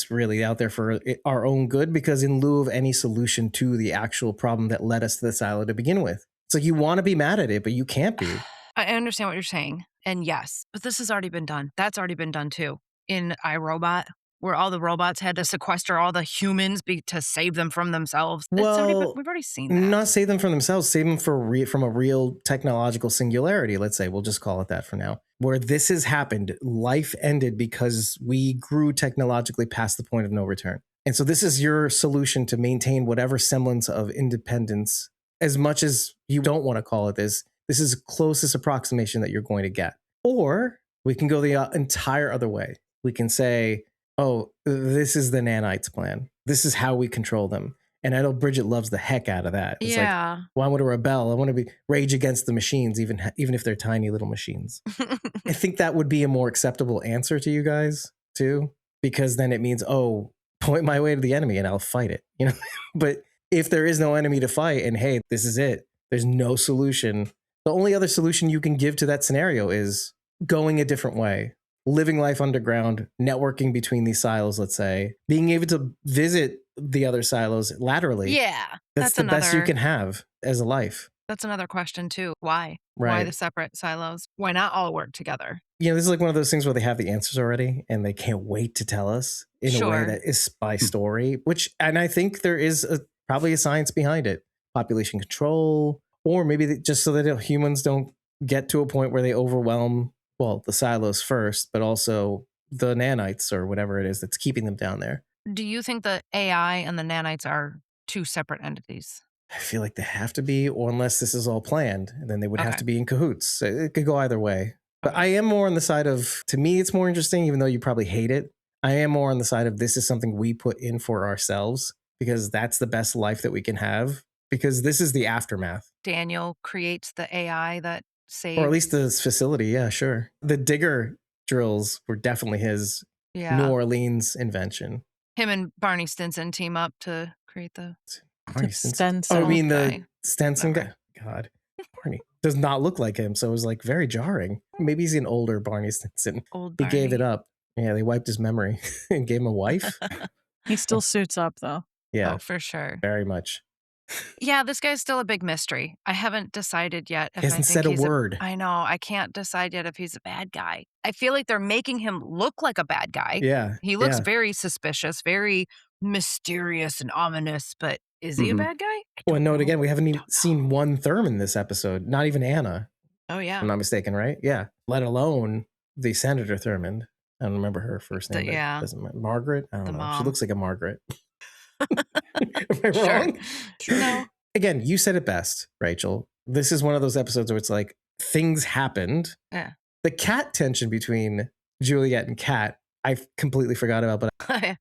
really out there for our own good, because in lieu of any solution to the actual problem that led us to the Silo to begin with. So you want to be mad at it, but you can't be. I understand what you're saying. And yes, but this has already been done. That's already been done too. In iRobot, where all the robots had to sequester all the humans to save them from themselves. Well, we've already seen that. Not save them from themselves, save them from a real technological singularity. Let's say, we'll just call it that for now. Where this has happened, life ended because we grew technologically past the point of no return. And so this is your solution to maintain whatever semblance of independence, as much as you don't want to call it this. This is the closest approximation that you're going to get. Or we can go the entire other way. We can say, oh, this is the nanites plan. This is how we control them. And I know Bridget loves the heck out of that. It's like, well, I want to rebel. I want to rage against the machines, even if they're tiny little machines. I think that would be a more acceptable answer to you guys too, because then it means, oh, point my way to the enemy and I'll fight it. But if there is no enemy to fight and hey, this is it, there's no solution. The only other solution you can give to that scenario is going a different way. Living life underground, networking between these silos, let's say, being able to visit the other silos laterally. Yeah. That's the best you can have as a life. That's another question too. Why? Right. Why the separate silos? Why not all work together? This is like one of those things where they have the answers already and they can't wait to tell us in a way that is by story, and I think there is probably a science behind it. Population control, or maybe just so that humans don't get to a point where they overwhelm the silos first, but also the nanites or whatever it is that's keeping them down there. Do you think the AI and the nanites are two separate entities? I feel like they have to be, or unless this is all planned, and then they would have to be in cahoots. It could go either way. But I am more on the side of, to me, it's more interesting, even though you probably hate it. I am more on the side of this is something we put in for ourselves because that's the best life that we can have, because this is the aftermath. Daniel creates the AI that saves. Or at least this facility, yeah, sure. The digger drills were definitely his New Orleans invention. Him and Barney Stinson team up to create the... Barney Stinson. Oh, I mean the Stenson guy. God, Barney does not look like him, so it was like very jarring. Maybe he's an older Barney Stinson. He gave it up. Yeah, they wiped his memory and gave him a wife. He still suits up though. Yeah, oh, for sure. Very much. Yeah, this guy's still a big mystery. I haven't decided yet. He hasn't said a word. I know. I can't decide yet if he's a bad guy. I feel like they're making him look like a bad guy. Yeah. He looks very suspicious, very mysterious and ominous, but is he a bad guy? Well, note again, we haven't even seen one Thurman this episode. Not even Anna. Oh, yeah. If I'm not mistaken, right? Yeah. Let alone the Senator Thurman. I don't remember her first name. Doesn't matter. Margaret? I don't know. Mom. She looks like a Margaret. Am I wrong? Sure. No. Again, you said it best, Rachel. This is one of those episodes where it's like things happened. Yeah. The cat tension between Juliet and Kat, I completely forgot about, but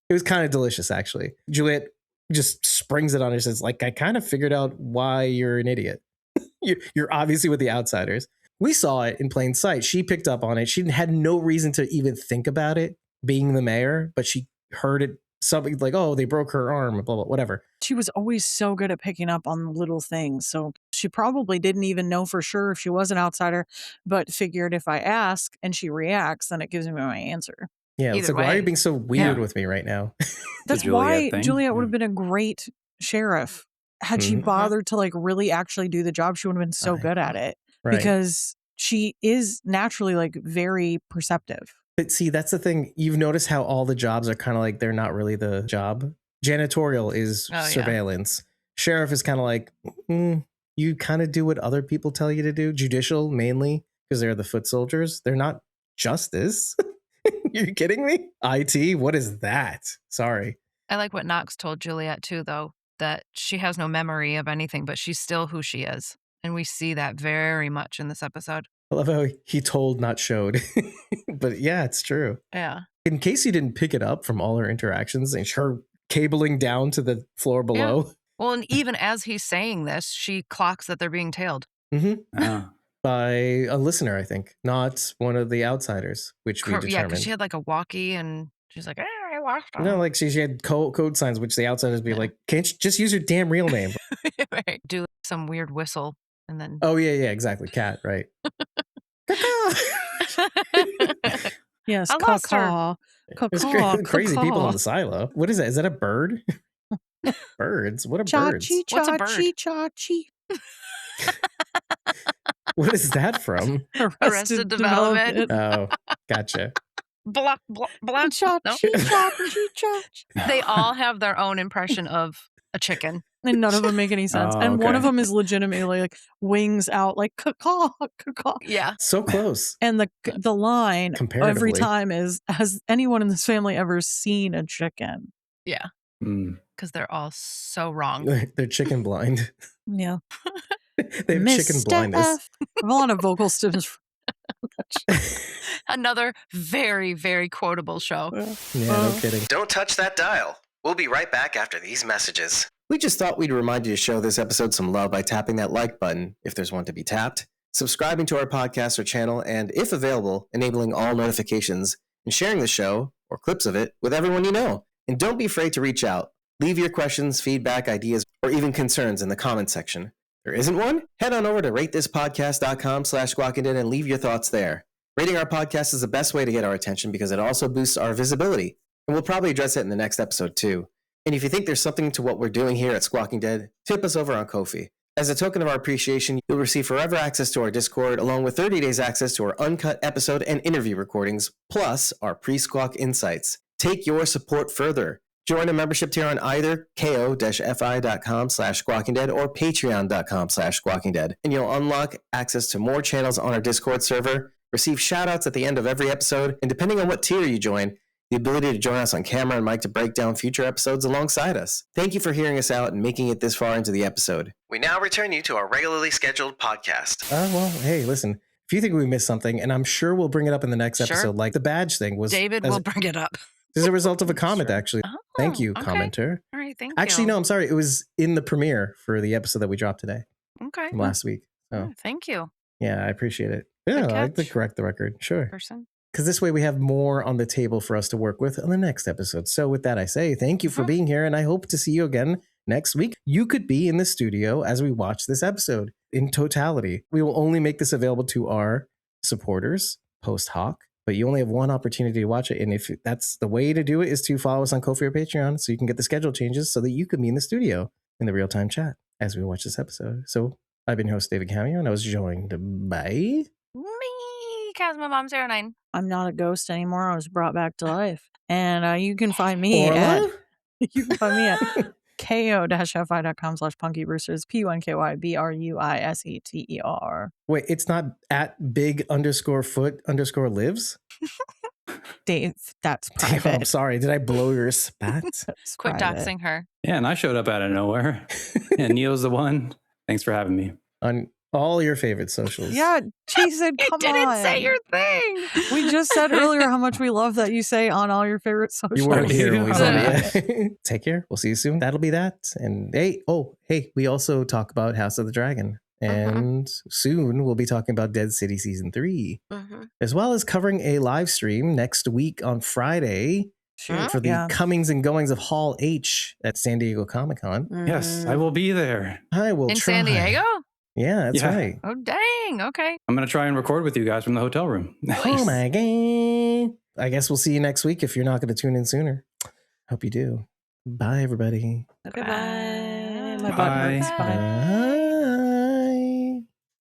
it was kind of delicious, actually. Juliet just springs it on her and says, like, I kind of figured out why you're an idiot. You're obviously with the outsiders. We saw it in plain sight. She picked up on it. She had no reason to even think about it being the mayor, but she heard it. Something like, oh, they broke her arm, blah, blah, whatever. She was always so good at picking up on little things. So she probably didn't even know for sure if she was an outsider, but figured if I ask and she reacts, then it gives me my answer. Yeah, it's like, why are you being so weird with me right now? That's why Juliet would have been a great sheriff. Had she bothered to like really actually do the job, she would have been so good at it. Right. Because she is naturally like very perceptive. But see, that's the thing. You've noticed how all the jobs are kind of like they're not really the job. Janitorial is surveillance. Sheriff is kind of like, you kind of do what other people tell you to do. Judicial, mainly, because they're the foot soldiers. They're not justice. You're kidding me? IT? What is that? Sorry. I like what Knox told Juliet too, though, that she has no memory of anything, but she's still who she is. And we see that very much in this episode. I love how he told, not showed. But yeah, it's true. Yeah. In case you didn't pick it up from all her interactions and her cabling down to the floor below. Yeah. Well, and even as he's saying this, she clocks that they're being tailed. By a listener, I think, not one of the outsiders, which we determined. Yeah, because she had like a walkie and she's like, I watched them. No, like she had code signs, which the outsiders be like, can't you just use your damn real name? Right. Do some weird whistle and then. Oh, yeah, exactly. Cat, right. Yes, I lost her. There's crazy people in the silo. What is that? Is that a bird? Birds? What are birds? What's a bird? Chachi. What is that from? Arrested Development. Oh, gotcha. Block. No? They all have their own impression of a chicken. And none of them make any sense. Oh, and one of okay. them is legitimately like wings out, like caw. Yeah. So close. And the line every Comparatively. time is, has anyone in this family ever seen a chicken? Yeah. Because they're all so wrong. They're chicken blind. Yeah. They have chicken blindness. I have a lot of vocal students. Another very, very quotable show. Yeah, no kidding. Don't touch that dial. We'll be right back after these messages. We just thought we'd remind you to show this episode some love by tapping that like button, if there's one to be tapped, subscribing to our podcast or channel, and if available, enabling all notifications, and sharing the show, or clips of it, with everyone you know. And don't be afraid to reach out. Leave your questions, feedback, ideas, or even concerns in the comment section. There isn't one? Head on over to ratethispodcast.com/squawkingdead and leave your thoughts there. Rating our podcast is the best way to get our attention because it also boosts our visibility. And we'll probably address it in the next episode too. And if you think there's something to what we're doing here at Squawking Dead, tip us over on Ko-fi. As a token of our appreciation, you'll receive forever access to our Discord, along with 30 days access to our uncut episode and interview recordings, plus our pre-squawk insights. Take your support further. Join a membership tier on either ko-fi.com/squawkingdead or patreon.com/squawkingdead, and you'll unlock access to more channels on our Discord server, receive shout-outs at the end of every episode, and depending on what tier you join, the ability to join us on camera and mic to break down future episodes alongside us. Thank you for hearing us out and making it this far into the episode. We now return you to our regularly scheduled podcast. Well, hey, listen, if you think we missed something, and I'm sure we'll bring it up in the next episode, like the badge thing was... David will bring it up. As a result of a comment, actually. Thank you, commenter. All right, thank you. Actually, no, I'm sorry. It was in the premiere for the episode that we dropped today. Okay. From last week. So, thank you. yeah, I appreciate it. Yeah, I like to correct the record. Sure. Person. Because this way we have more on the table for us to work with on the next episode. So with that, I say thank you for being here, and I hope to see you again next week. You could be in the studio as we watch this episode in totality. We will only make this available to our supporters post hoc, but you only have one opportunity to watch it. And if that's the way to do it, is to follow us on Ko-fi or Patreon so you can get the schedule changes so that you can be in the studio in the real-time chat as we watch this episode. So I've been your host, David Camille, and I was joined by... me, Cosmomom09. I'm not a ghost anymore. I was brought back to life. And you can find me at ko-fi.com/punkybrewsters, PUNKYBRUISETER. Wait, it's not at big_foot_lives? Dave, that's private. Damn, I'm sorry. Did I blow your spot? Quit doxing her. Yeah, and I showed up out of nowhere. And Neil's the one. Thanks for having me. On all your favorite socials. Yeah, Jason, come on. You didn't say your thing. We just said earlier how much we love that you say on all your favorite socials. You weren't here when we said it. Take care. We'll see you soon. That'll be that. And hey, we also talk about House of the Dragon. And soon we'll be talking about Dead City Season 3, as well as covering a live stream next week on Friday for the comings and goings of Hall H at San Diego Comic-Con. Yes, I will be there. I will In try. San Diego? Yeah, that's right. Oh, dang. Okay. I'm going to try and record with you guys from the hotel room. Oh my God. I guess we'll see you next week if you're not going to tune in sooner. Hope you do. Bye, everybody. Goodbye. My Bye. butt hurts. Bye.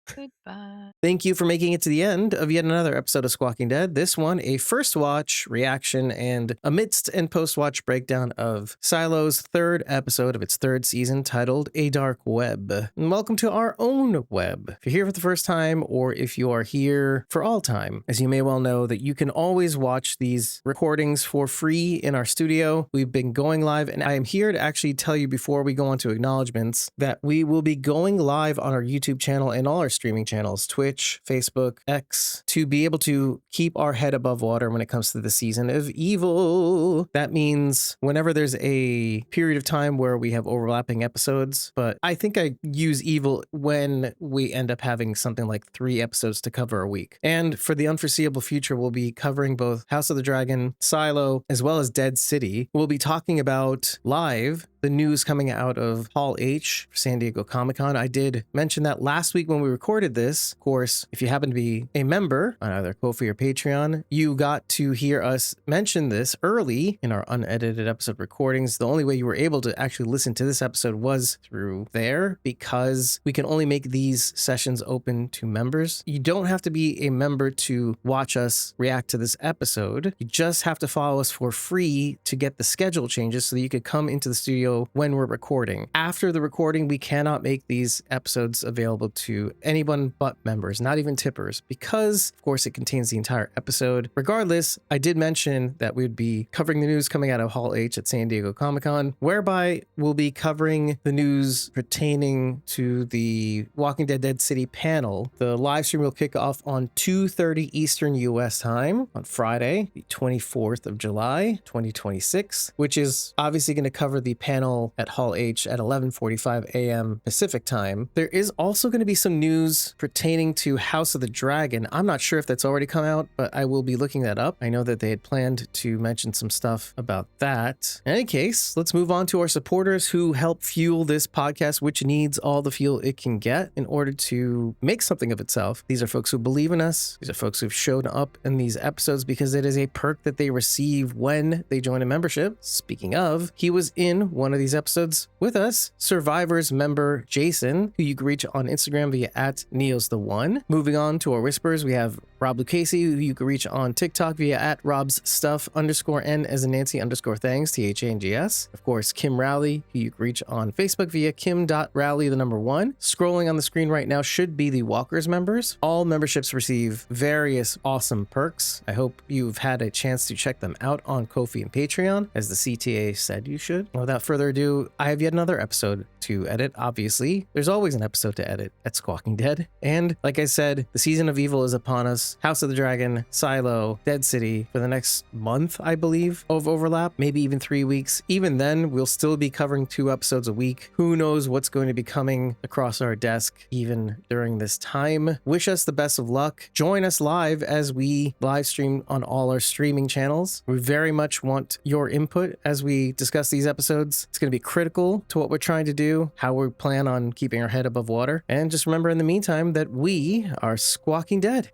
Bye. Good Bye. Thank you for making it to the end of yet another episode of Squawking Dead. This one, a first watch reaction and amidst and post-watch breakdown of Silo's third episode of its third season titled A Dark Web. And welcome to our own web. If you're here for the first time or if you are here for all time, as you may well know that you can always watch these recordings for free in our studio. We've been going live, and I am here to actually tell you before we go on to acknowledgements that we will be going live on our YouTube channel and all our streaming channels, Twitch, Facebook, X, to be able to keep our head above water when it comes to the season of evil. That means whenever there's a period of time where we have overlapping episodes, but I think I use evil when we end up having something like 3 episodes to cover a week. And for the unforeseeable future, we'll be covering both House of the Dragon, Silo, as well as Dead City. We'll be talking about live the news coming out of Hall H for San Diego Comic-Con. I did mention that last week when we recorded this. Of course, if you happen to be a member on either Ko-fi or Patreon, you got to hear us mention this early in our unedited episode recordings. The only way you were able to actually listen to this episode was through there, because we can only make these sessions open to members. You don't have to be a member to watch us react to this episode. You just have to follow us for free to get the schedule changes so that you could come into the studio when we're recording. After the recording, we cannot make these episodes available to anyone but members, not even tippers, because of course it contains the entire episode. Regardless, I did mention that we'd be covering the news coming out of Hall H at San Diego Comic-Con, whereby we'll be covering the news pertaining to the Walking Dead Dead City panel. The live stream will kick off on 2:30 Eastern US time on Friday, the 24th of July, 2026, which is obviously going to cover the panel at Hall H at 11:45 a.m. Pacific time. There is also going to be some news pertaining to House of the Dragon. I'm not sure if that's already come out, but I will be looking that up. I know that they had planned to mention some stuff about that. In any case, let's move on to our supporters who help fuel this podcast, which needs all the fuel it can get in order to make something of itself. These are folks who believe in us. These are folks who've shown up in these episodes because it is a perk that they receive when they join a membership. Speaking of, he was in one of these episodes with us, Survivors member Jason, who you can reach on Instagram via @Neos1. Moving on to our whispers, we have Rob Lucchese, who you can reach on TikTok via @RobsStuff_N as in Nancy _thangs, THANGS. Of course, Kim Rowley, who you can reach on Facebook via Kim.Rowley1. Scrolling on the screen right now should be the Walkers members. All memberships receive various awesome perks. I hope you've had a chance to check them out on Ko-fi and Patreon, as the CTA said you should. Without further ado, I have yet another episode to edit. Obviously, there's always an episode to edit at Squawking Dead. And like I said, the season of evil is upon us. House of the Dragon, Silo, Dead City for the next month, I believe, of overlap, maybe even 3 weeks. Even then, we'll still be covering 2 episodes a week. Who knows what's going to be coming across our desk even during this time. Wish us the best of luck. Join us live as we live stream on all our streaming channels. We very much want your input as we discuss these episodes. It's going to be critical to what we're trying to do, how we plan on keeping our head above water. And just remember in the meantime that we are Squawking Dead.